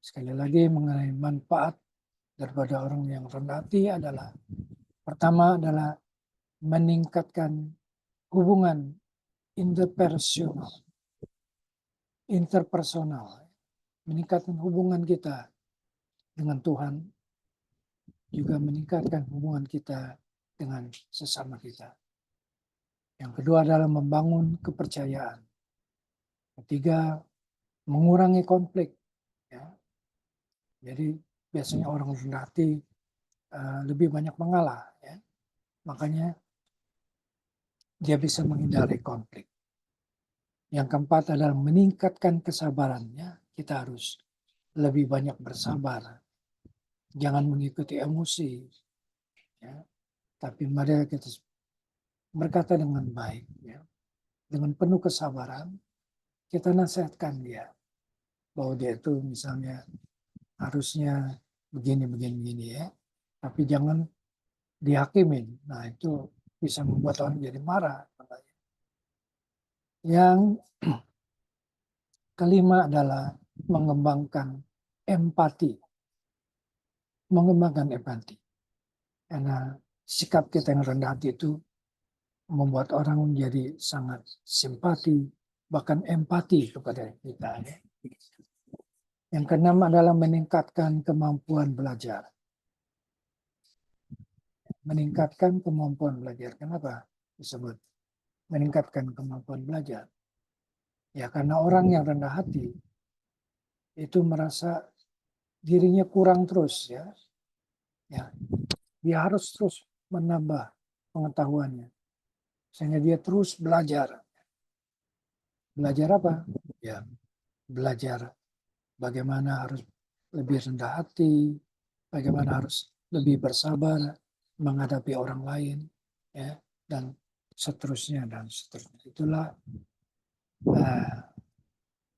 sekali lagi mengenai manfaat daripada orang yang rendah hati adalah pertama adalah meningkatkan hubungan interpersonal, meningkatkan hubungan kita dengan Tuhan, juga meningkatkan hubungan kita dengan sesama kita. Yang kedua adalah membangun kepercayaan. Ketiga, mengurangi konflik. Ya. Jadi biasanya orang rendah hati lebih banyak mengalah. Ya. Makanya dia bisa menghindari konflik. Yang keempat adalah meningkatkan kesabarannya. Kita harus lebih banyak bersabar. Jangan mengikuti emosi. Ya. Tapi mari kita berkata dengan baik. Ya. Dengan penuh kesabaran, kita nasihatkan dia. Bahwa dia itu misalnya harusnya begini ya. Tapi jangan dihakimin. Nah itu bisa membuat orang jadi marah. Yang kelima adalah mengembangkan empati. Mengembangkan empati. Karena sikap kita yang rendah hati itu membuat orang menjadi sangat simpati, bahkan empati kepada kita. Ya. Yang keenam adalah meningkatkan kemampuan belajar. Meningkatkan kemampuan belajar. Kenapa disebut meningkatkan kemampuan belajar? Ya karena orang yang rendah hati itu merasa dirinya kurang terus ya. Ya, dia harus terus menambah pengetahuannya. Sehingga dia terus belajar. Belajar apa? Ya, belajar bagaimana harus lebih rendah hati, bagaimana harus lebih bersabar menghadapi orang lain, ya, dan seterusnya dan seterusnya. Itulah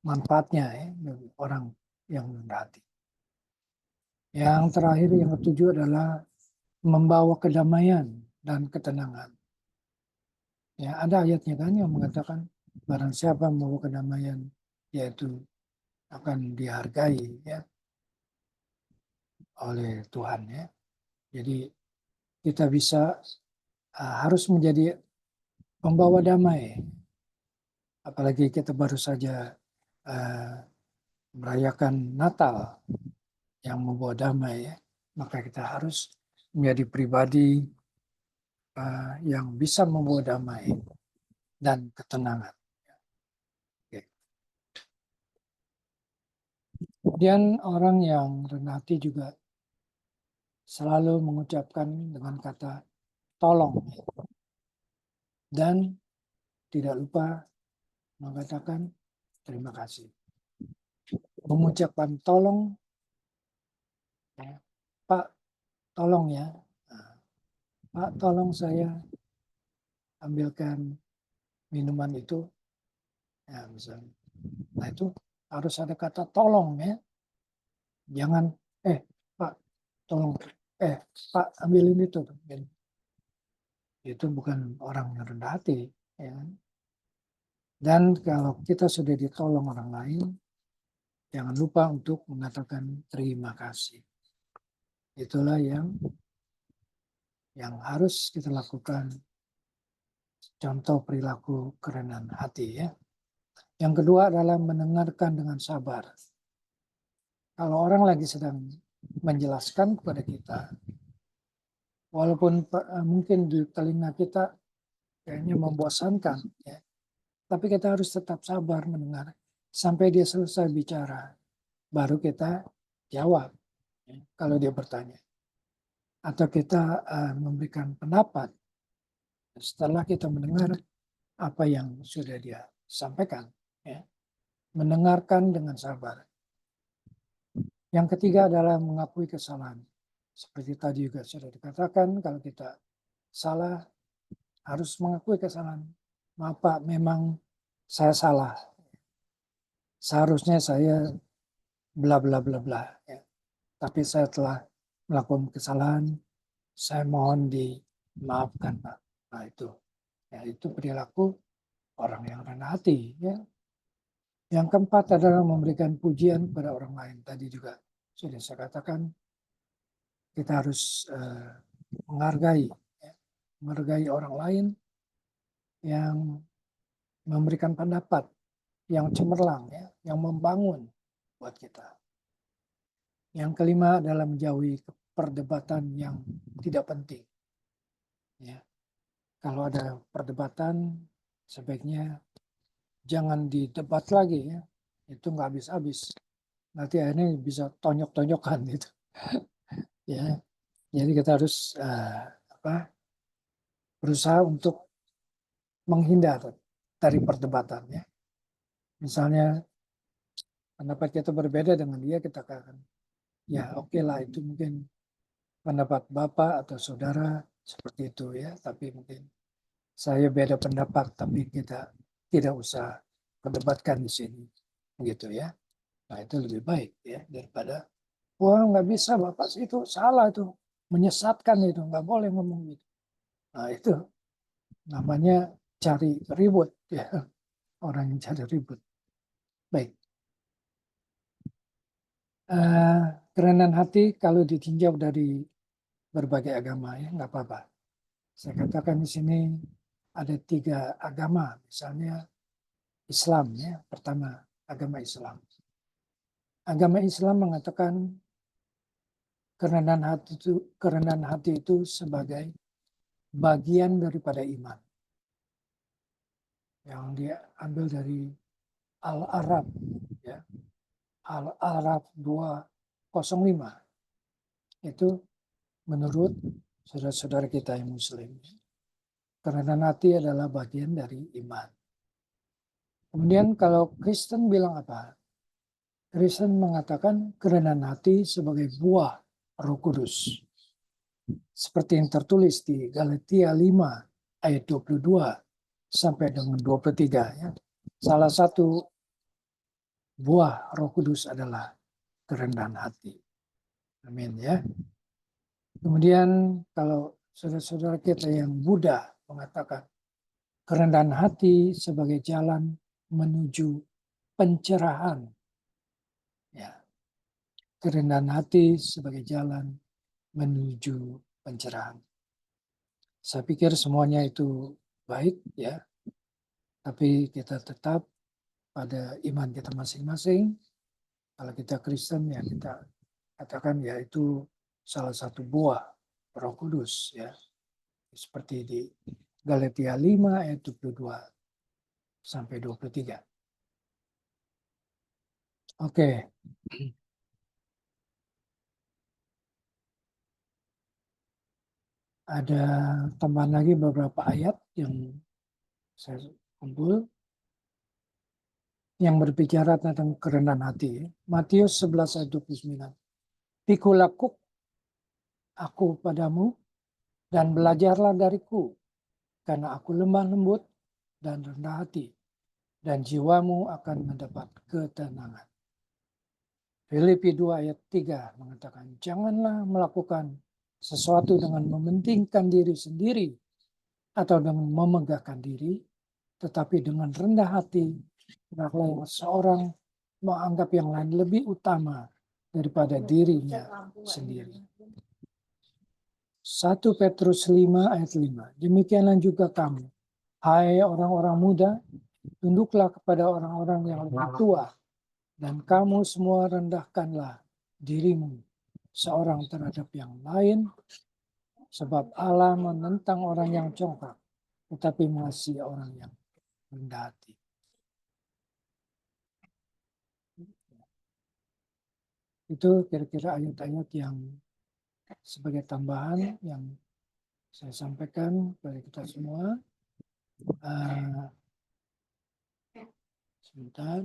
manfaatnya ya, bagi orang yang rendah hati. Yang terakhir, yang ketujuh adalah membawa kedamaian dan ketenangan. Ya, ada ayatnya kan yang mengatakan barang siapa membawa kedamaian, yaitu akan dihargai ya oleh Tuhan ya. Jadi kita bisa harus menjadi pembawa damai. Apalagi kita baru saja merayakan Natal yang membawa damai ya. Maka kita harus menjadi pribadi yang bisa membawa damai dan ketenangan. Oke. Kemudian orang yang rendah hati juga selalu mengucapkan dengan kata tolong. Dan tidak lupa mengatakan terima kasih. Mengucapkan tolong, ya, Pak tolong ya. Nah, Pak tolong saya ambilkan minuman itu. Ya, misalnya. Nah itu harus ada kata tolong ya. Jangan, Pak tolong, Pak ambilin itu. Itu bukan orang yang rendah hati. Ya. Dan kalau kita sudah ditolong orang lain, jangan lupa untuk mengatakan terima kasih. Itulah yang harus kita lakukan. Contoh perilaku kerendahan hati ya. Yang kedua adalah mendengarkan dengan sabar. Kalau orang lagi sedang menjelaskan kepada kita, walaupun mungkin di telinga kita kayaknya membosankan, ya, tapi kita harus tetap sabar mendengar sampai dia selesai bicara, baru kita jawab ya, kalau dia bertanya. Atau kita memberikan pendapat setelah kita mendengar apa yang sudah dia sampaikan. Ya. Mendengarkan dengan sabar. Yang ketiga adalah mengakui kesalahan. Seperti tadi juga sudah dikatakan, kalau kita salah, harus mengakui kesalahan. Maaf Pak, memang saya salah. Seharusnya saya bla bla bla bla. Ya. Tapi saya telah melakukan kesalahan, saya mohon dimaafkan Pak. Nah itu, ya, itu perilaku orang yang rendah hati. Ya. Yang keempat adalah memberikan pujian kepada orang lain. Tadi juga sudah saya katakan, kita harus menghargai orang lain yang memberikan pendapat yang cemerlang, ya, yang membangun buat kita. Yang kelima adalah menjauhi perdebatan yang tidak penting. Ya. Kalau ada perdebatan, sebaiknya jangan didebat lagi, ya. Itu nggak habis-habis. Nanti akhirnya bisa tonjok-tonjokan gitu. Ya, jadi kita harus berusaha untuk menghindar dari perdebatan. Ya. Misalnya pendapat kita berbeda dengan dia, kita katakan, ya oke lah itu mungkin pendapat Bapak atau saudara seperti itu ya, tapi mungkin saya beda pendapat, tapi kita tidak usah perdebatkan di sini, gitu ya. Nah itu lebih baik ya daripada wah nggak bisa Bapak itu salah itu menyesatkan itu nggak boleh ngomong gitu. Nah itu namanya cari ribut ya, orang yang cari ribut. Baik. Kerendahan hati kalau ditinjau dari berbagai agama ya nggak apa-apa. Saya katakan di sini ada 3 agama, misalnya Islam ya, pertama agama Islam. Agama Islam mengatakan kerendahan hati itu sebagai bagian daripada iman. Yang diambil dari Al-Araf ya. Al-Araf 205. Itu menurut saudara-saudara kita yang muslim. Kerendahan hati adalah bagian dari iman. Kemudian kalau Kristen bilang apa? Kristen mengatakan kerendahan hati sebagai buah Roh Kudus. Seperti yang tertulis di Galatia 5 ayat 22 sampai dengan 23 ya. Salah satu buah Roh Kudus adalah kerendahan hati. Amin ya. Kemudian kalau saudara-saudara kita yang Buddha mengatakan kerendahan hati sebagai jalan menuju pencerahan. Ya. Kerendahan hati sebagai jalan menuju pencerahan. Saya pikir semuanya itu baik ya. Tapi kita tetap pada iman kita masing-masing. Kalau kita Kristen ya kita katakan ya itu salah satu buah Roh Kudus ya. Seperti di Galatia 5 ayat 22 sampai 23. Oke. Ada tambahan lagi beberapa ayat yang saya kumpul yang berbicara tentang kerendahan hati. Matius 11 ayat 29. Pikulah aku padamu dan belajarlah dariku, karena aku lemah lembut dan rendah hati, dan jiwamu akan mendapat ketenangan. Filipi 2 ayat 3 mengatakan, janganlah melakukan sesuatu dengan mementingkan diri sendiri atau dengan memegahkan diri, tetapi dengan rendah hati, hendaklah seorang menganggap yang lain lebih utama daripada dirinya sendiri. 1 Petrus 5 ayat 5. Demikianlah juga kamu, hai orang-orang muda, tunduklah kepada orang-orang yang lebih tua, dan kamu semua rendahkanlah dirimu seorang terhadap yang lain, sebab Allah menentang orang yang congkak, tetapi mengasihi orang yang rendah hati. Itu kira-kira ayat-ayat yang sebagai tambahan yang saya sampaikan kepada kita semua. Sebentar.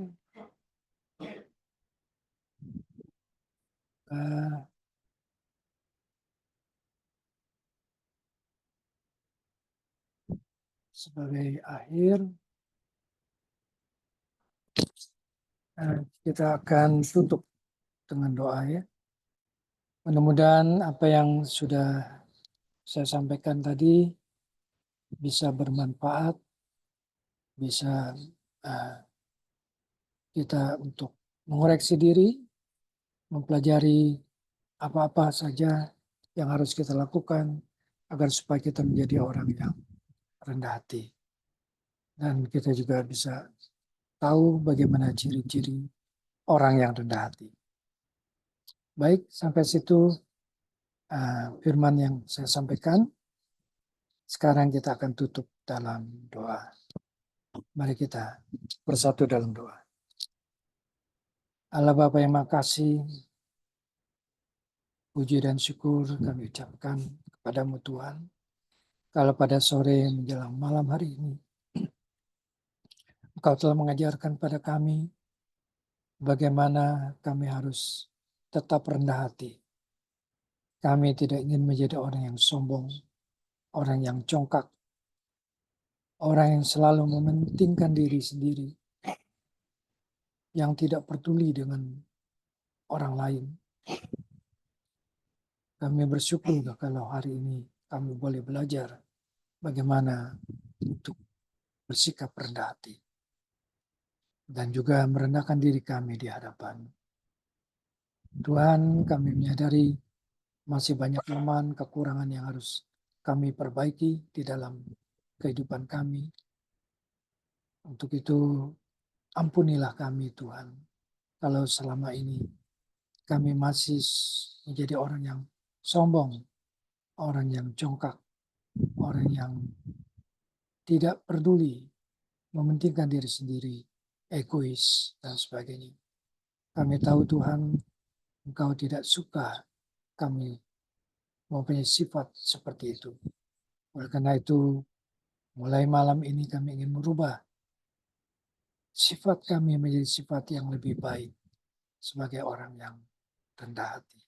Sebagai akhir, kita akan tutup dengan doa ya. Mudah-mudahan apa yang sudah saya sampaikan tadi bisa bermanfaat, bisa kita untuk mengoreksi diri, mempelajari apa-apa saja yang harus kita lakukan agar supaya kita menjadi orang yang rendah hati. Dan kita juga bisa tahu bagaimana ciri-ciri orang yang rendah hati. Baik, sampai situ firman yang saya sampaikan. Sekarang kita akan tutup dalam doa. Mari kita bersatu dalam doa. Allah Bapa yang makasih, puji dan syukur kami ucapkan kepadamu Tuhan. Kalau pada sore menjelang malam hari ini, Engkau telah mengajarkan pada kami bagaimana kami harus tetap rendah hati. Kami tidak ingin menjadi orang yang sombong, orang yang congkak, orang yang selalu mementingkan diri sendiri, yang tidak peduli dengan orang lain. Kami bersyukur kalau hari ini kami boleh belajar bagaimana untuk bersikap rendah hati. Dan juga merendahkan diri kami di hadapan Tuhan. Kami menyadari masih banyak kelemahan, kekurangan yang harus kami perbaiki di dalam kehidupan kami. Untuk itu, ampunilah kami Tuhan, kalau selama ini kami masih menjadi orang yang sombong, orang yang congkak, orang yang tidak peduli, mementingkan diri sendiri, egois, dan sebagainya. Kami tahu Tuhan, Engkau tidak suka kami mempunyai sifat seperti itu. Oleh karena itu, mulai malam ini kami ingin merubah sifat kami menjadi sifat yang lebih baik sebagai orang yang rendah hati.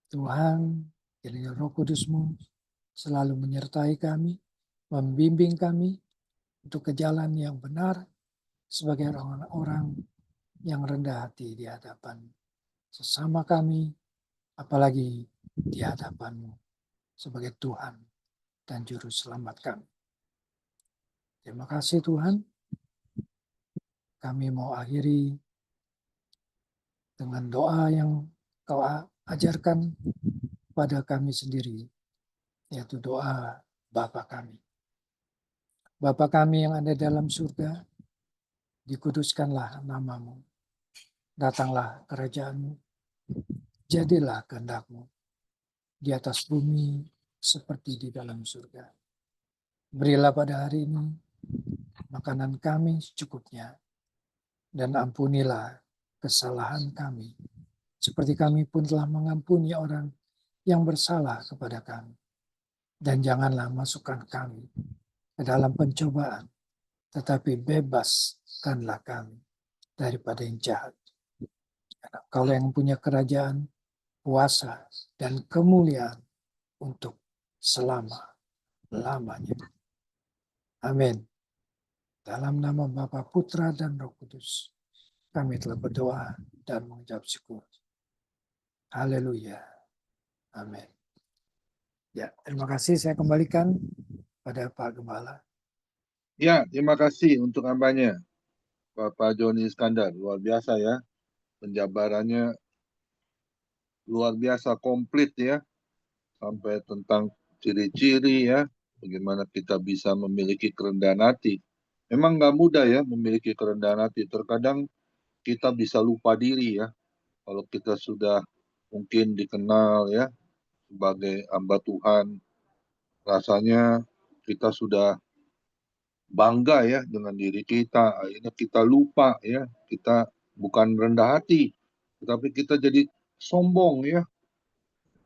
Tuhan, kiranya Roh Kudus-Mu selalu menyertai kami, membimbing kami untuk ke jalan yang benar sebagai orang-orang yang rendah hati di hadapan sesama kami, apalagi di hadapan-Mu sebagai Tuhan dan Juru Selamat kami. Terima kasih Tuhan. Kami mau akhiri dengan doa yang Kau ajarkan pada kami sendiri, yaitu doa Bapa kami. Bapa kami yang ada dalam surga, dikuduskanlah nama-Mu. Datanglah kerajaan-Mu, jadilah kehendak-Mu di atas bumi seperti di dalam surga. Berilah pada hari ini makanan kami secukupnya, dan ampunilah kesalahan kami, seperti kami pun telah mengampuni orang yang bersalah kepada kami. Dan janganlah masukkan kami ke dalam pencobaan, tetapi bebaskanlah kami daripada yang jahat. Karena Kau yang punya kerajaan, kuasa, dan kemuliaan untuk selama-lamanya. Amin. Dalam nama Bapa, Putra, dan Roh Kudus, kami telah berdoa dan mengucap syukur. Haleluya. Amin. Ya, terima kasih. Saya kembalikan pada Pak Gembala. Ya, terima kasih untuk hambanya, Bapak Joni Iskandar. Luar biasa ya, penjabarannya luar biasa komplit ya, sampai tentang ciri-ciri ya, bagaimana kita bisa memiliki kerendahan hati. Memang nggak mudah ya memiliki kerendahan hati. Terkadang kita bisa lupa diri ya, kalau kita sudah mungkin dikenal ya sebagai hamba Tuhan, rasanya kita sudah bangga ya dengan diri kita, akhirnya kita lupa ya, kita bukan rendah hati, tetapi kita jadi sombong ya,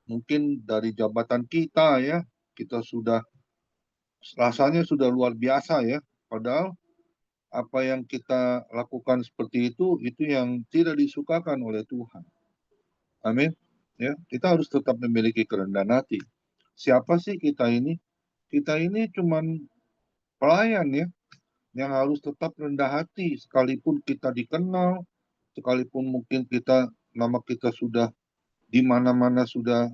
mungkin dari jabatan kita ya, kita sudah rasanya sudah luar biasa ya, padahal apa yang kita lakukan seperti itu yang tidak disukakan oleh Tuhan. Amin. Ya, kita harus tetap memiliki kerendahan hati. Siapa sih kita ini? Kita ini cuman pelayan ya, yang harus tetap rendah hati sekalipun kita dikenal, sekalipun mungkin nama kita sudah di mana-mana sudah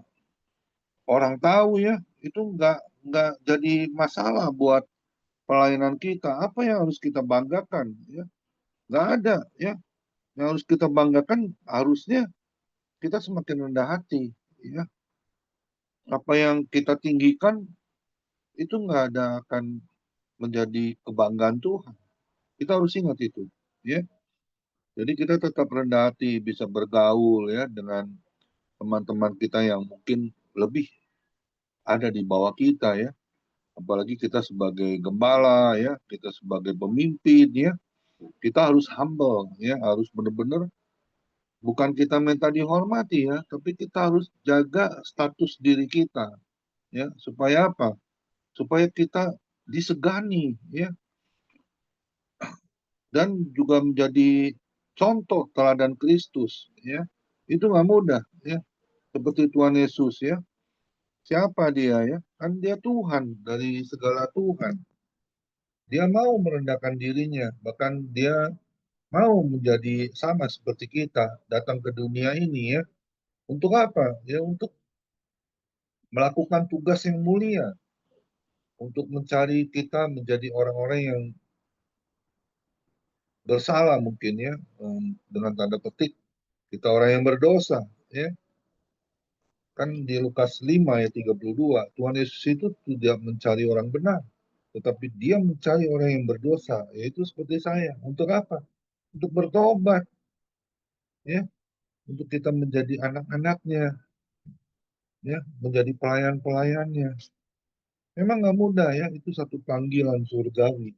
orang tahu ya, itu nggak jadi masalah buat pelayanan kita. Apa yang harus kita banggakan ya? Nggak ada ya. Yang harus kita banggakan harusnya kita semakin rendah hati ya. Apa yang kita tinggikan itu nggak ada akan menjadi kebanggaan Tuhan. Kita harus ingat itu ya. Jadi kita tetap rendah hati, bisa bergaul ya dengan teman-teman kita yang mungkin lebih ada di bawah kita ya. Apalagi kita sebagai gembala ya, kita sebagai pemimpin ya, kita harus humble ya, harus benar-benar bukan kita minta dihormati ya, tapi kita harus jaga status diri kita ya, supaya apa? Supaya kita disegani ya, dan juga menjadi contoh teladan Kristus ya. Itu nggak mudah ya, seperti Tuhan Yesus ya. Siapa dia ya? Kan dia Tuhan dari segala Tuhan. Dia mau merendahkan dirinya, bahkan dia mau menjadi sama seperti kita, datang ke dunia ini ya. Untuk apa? Ya untuk melakukan tugas yang mulia, untuk mencari kita menjadi orang-orang yang bersalah mungkin ya, dengan tanda petik kita orang yang berdosa ya. Kan di Lukas 5 ayat 32, Tuhan Yesus itu tidak mencari orang benar, tetapi dia mencari orang yang berdosa, yaitu seperti saya. Untuk apa? Untuk bertobat, ya, untuk kita menjadi anak-anaknya, ya, menjadi pelayan-pelayannya. Memang nggak mudah ya, itu satu panggilan surgawi.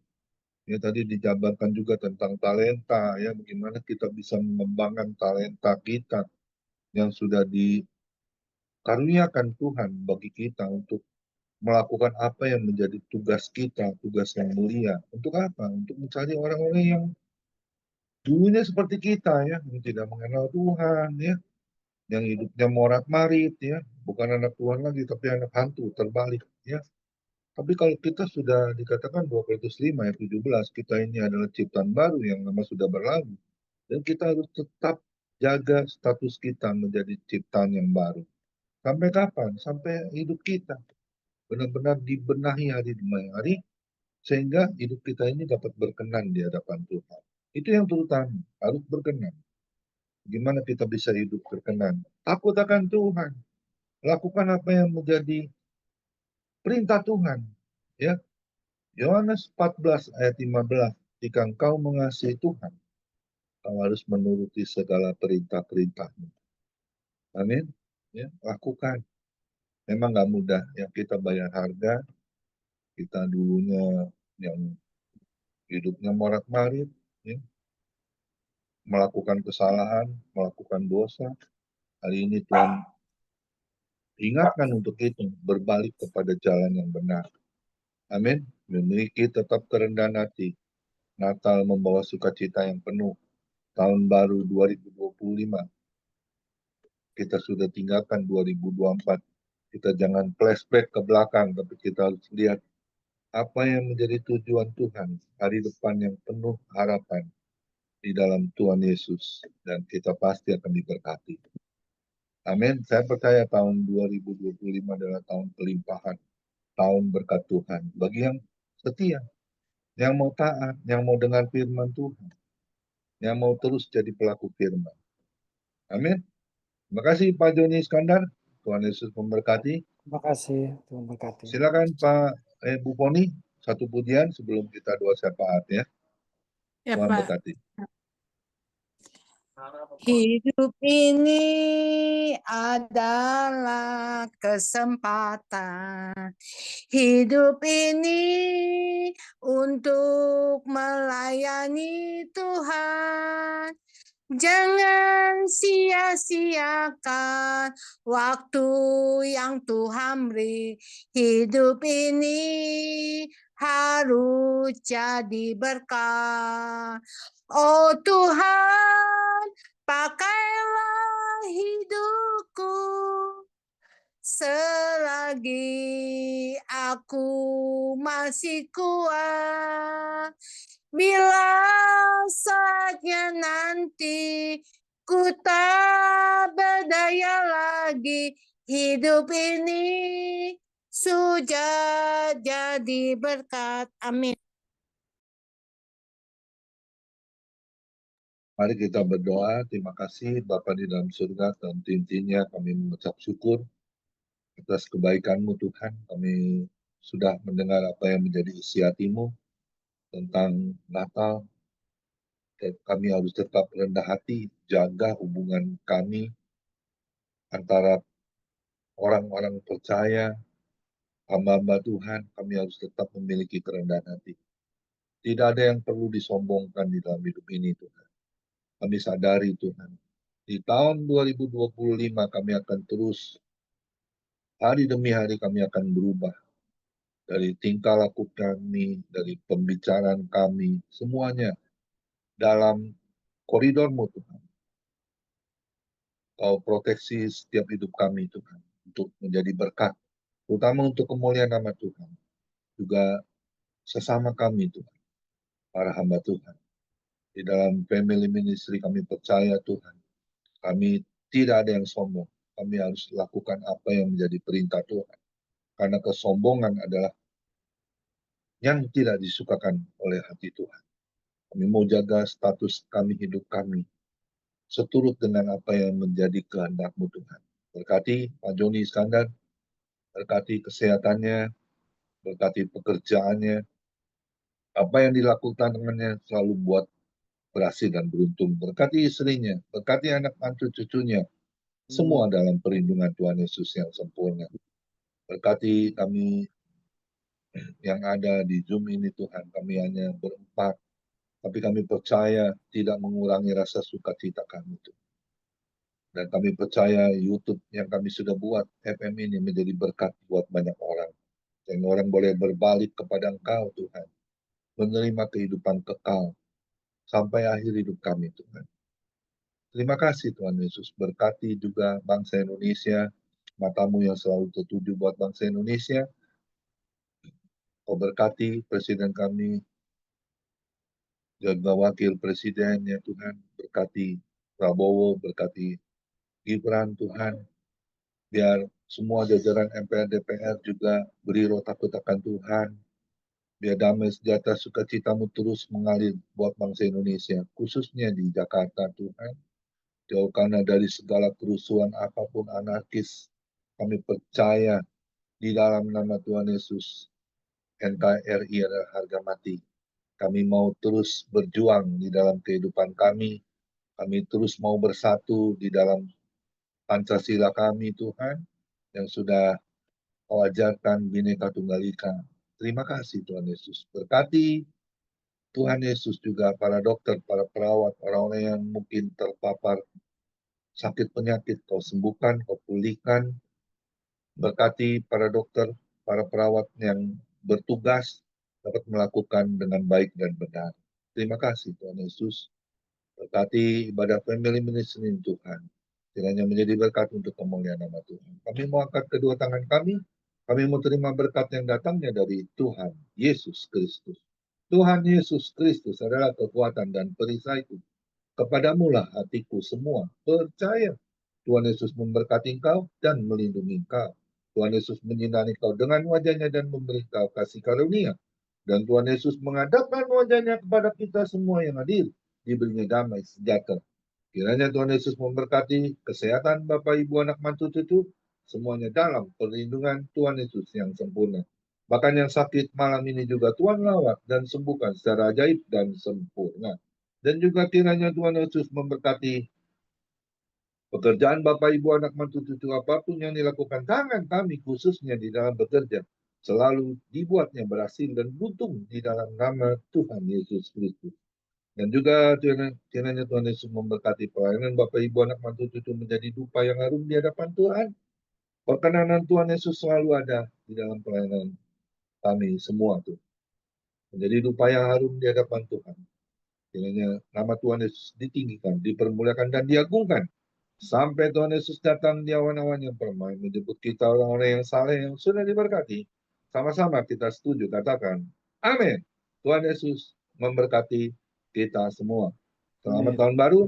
Ya tadi dijabarkan juga tentang talenta, ya, bagaimana kita bisa mengembangkan talenta kita yang sudah dikaruniakan Tuhan bagi kita untuk melakukan apa yang menjadi tugas kita, tugas yang mulia. Untuk apa? Untuk mencari orang-orang yang dulunya seperti kita, ya, yang tidak mengenal Tuhan, ya, yang hidupnya morat-marit, ya, bukan anak Tuhan lagi, tapi anak hantu, terbalik, ya. Tapi kalau kita sudah dikatakan 2 Korintus 5 ayat 17, kita ini adalah ciptaan baru yang lama sudah berlalu. Dan kita harus tetap jaga status kita menjadi ciptaan yang baru. Sampai kapan? Sampai hidup kita benar-benar dibenahi hari demi hari, sehingga hidup kita ini dapat berkenan di hadapan Tuhan. Itu yang terutama, harus berkenan. Gimana kita bisa hidup berkenan? Takut akan Tuhan. Lakukan apa yang menjadi perintah Tuhan. Ya, Yohanes 14 ayat 15, jika engkau mengasihi Tuhan, kau harus menuruti segala perintah-perintahnya. Amin. Ya, lakukan. Memang nggak mudah, ya, kita bayar harga, kita dulunya yang hidupnya morat-marit, ya, melakukan kesalahan, melakukan dosa. Hari ini Tuhan ingatkan untuk itu, berbalik kepada jalan yang benar. Amin. Memiliki tetap kerendahan hati. Natal membawa sukacita yang penuh. Tahun baru 2025. Kita sudah tinggalkan 2024. Kita jangan flashback ke belakang, tapi kita harus lihat apa yang menjadi tujuan Tuhan, hari depan yang penuh harapan di dalam Tuhan Yesus, dan kita pasti akan diberkati. Amin. Saya percaya tahun 2025 adalah tahun kelimpahan, tahun berkat Tuhan. Bagi yang setia, yang mau taat, yang mau dengar firman Tuhan, yang mau terus jadi pelaku firman. Amin. Terima kasih Pak Joni Iskandar. Tuhan Yesus memberkati. Terima kasih, Tuhan berkati. Silakan Pak Bu Poni, satu pujian sebelum kita doa syafaat, ya. Ya, Tuhan Pak. berkati. Hidup ini adalah kesempatan. Hidup ini untuk melayani Tuhan. Jangan sia-siakan waktu yang Tuhan beri. Hidup ini harus jadi berkah. Oh Tuhan, pakailah hidupku selagi aku masih kuat. Bila saatnya nanti ku tak berdaya lagi, hidup ini sudah jadi berkat. Amin. Mari kita berdoa. Terima kasih Bapa di dalam surga, dan intinya kami mengucap syukur atas kebaikan-Mu Tuhan. Kami sudah mendengar apa yang menjadi isi hati-Mu tentang Natal. Dan kami harus tetap rendah hati, jaga hubungan kami antara orang-orang percaya, hamba-hamba Tuhan. Kami harus tetap memiliki kerendahan hati. Tidak ada yang perlu disombongkan di dalam hidup ini, Tuhan. Kami sadari, Tuhan, di tahun 2025 kami akan terus, hari demi hari kami akan berubah. Dari tingkah laku kami, dari pembicaraan kami, semuanya dalam koridor-Mu, Tuhan. Kau proteksi setiap hidup kami, Tuhan, untuk menjadi berkat, terutama untuk kemuliaan nama Tuhan. Juga sesama kami, Tuhan, para hamba Tuhan. Di dalam family ministry kami percaya, Tuhan, kami tidak ada yang sombong. Kami harus lakukan apa yang menjadi perintah Tuhan. Karena kesombongan adalah yang tidak disukakan oleh hati Tuhan. Kami mau jaga status kami, hidup kami, seturut dengan apa yang menjadi kehendak-Mu Tuhan. Berkati Pak Joni Iskandar, berkati kesehatannya, berkati pekerjaannya, apa yang dilakukan dengannya selalu buat berhasil dan beruntung. Berkati istrinya, berkati anak mantu cucunya, semua dalam perlindungan Tuhan Yesus yang sempurna. Berkati kami yang ada di Zoom ini Tuhan, kami hanya berempat, tapi kami percaya tidak mengurangi rasa sukacita kami Tuhan. Dan kami percaya YouTube yang kami sudah buat, FM ini menjadi berkat buat banyak orang. Dan orang boleh berbalik kepada Engkau Tuhan, menerima kehidupan kekal sampai akhir hidup kami Tuhan. Terima kasih Tuhan Yesus, berkati juga bangsa Indonesia, matamu yang selalu tertuju buat bangsa Indonesia. Kau berkati Presiden kami, juga Wakil Presiden ya Tuhan, berkati Prabowo, berkati Gibran Tuhan, biar semua jajaran MPR DPR juga beri roh takut akan Tuhan, biar damai sejahtera sukacitamu terus mengalir buat bangsa Indonesia, khususnya di Jakarta Tuhan. Jauhkanlah dari segala kerusuhan apapun anarkis. Kami percaya di dalam nama Tuhan Yesus, NKRI adalah harga mati. Kami mau terus berjuang di dalam kehidupan kami. Kami terus mau bersatu di dalam Pancasila kami Tuhan, yang sudah Kau ajarkan Bhinneka Tunggal Ika. Terima kasih Tuhan Yesus. Berkati Tuhan Yesus juga para dokter, para perawat, orang-orang yang mungkin terpapar sakit penyakit, Kau sembuhkan, Kau pulihkan. Berkati para dokter, para perawat yang bertugas dapat melakukan dengan baik dan benar. Terima kasih Tuhan Yesus. Berkati ibadah family ministry Tuhan. Kiranya menjadi berkat untuk kemuliaan nama Tuhan. Kami mau angkat kedua tangan kami. Kami mau terima berkat yang datangnya dari Tuhan Yesus Kristus. Tuhan Yesus Kristus adalah kekuatan dan perisaiku. Kepadamulah hatiku semua percaya. Tuhan Yesus memberkati engkau dan melindungi engkau. Tuhan Yesus menyinari engkau dengan wajahnya dan memberi engkau kasih karunia. Dan Tuhan Yesus menghadapkan wajahnya kepada kita semua yang hadir, diberinya damai sejahtera. Kiranya Tuhan Yesus memberkati kesehatan Bapak, Ibu, anak, mantu, cucu, semuanya dalam perlindungan Tuhan Yesus yang sempurna. Bahkan yang sakit malam ini juga Tuhan lawat dan sembuhkan secara ajaib dan sempurna. Dan juga kiranya Tuhan Yesus memberkati pekerjaan Bapak, Ibu, anak, mantu, cucu, apapun yang dilakukan tangan kami khususnya di dalam bekerja, selalu dibuatnya berhasil dan untung di dalam nama Tuhan Yesus Kristus. Dan juga kiranya Tuhan Yesus memberkati pelayanan Bapak, Ibu, anak, mantu, cucu menjadi dupa yang harum di hadapan Tuhan. Perkenanan Tuhan Yesus selalu ada di dalam pelayanan kami semua tuh. Menjadi dupa yang harum di hadapan Tuhan. Kiranya nama Tuhan Yesus ditinggikan, dipermuliakan, dan diagungkan. Sampai Tuhan Yesus datang di awan-awan yang permai, menjemput kita orang-orang yang saleh yang sudah diberkati. Sama-sama kita setuju, katakan, amin. Tuhan Yesus memberkati kita semua. Selamat tahun baru,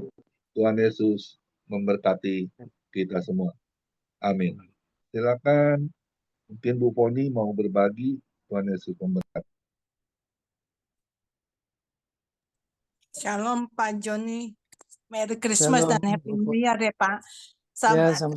Tuhan Yesus memberkati kita semua. Amin. Silakan, mungkin Bu Poni mau berbagi, Tuhan Yesus memberkati. Shalom Pak Joni. Merry Christmas Shalom, dan Happy Bu New Year ya Pak. Ya, Sama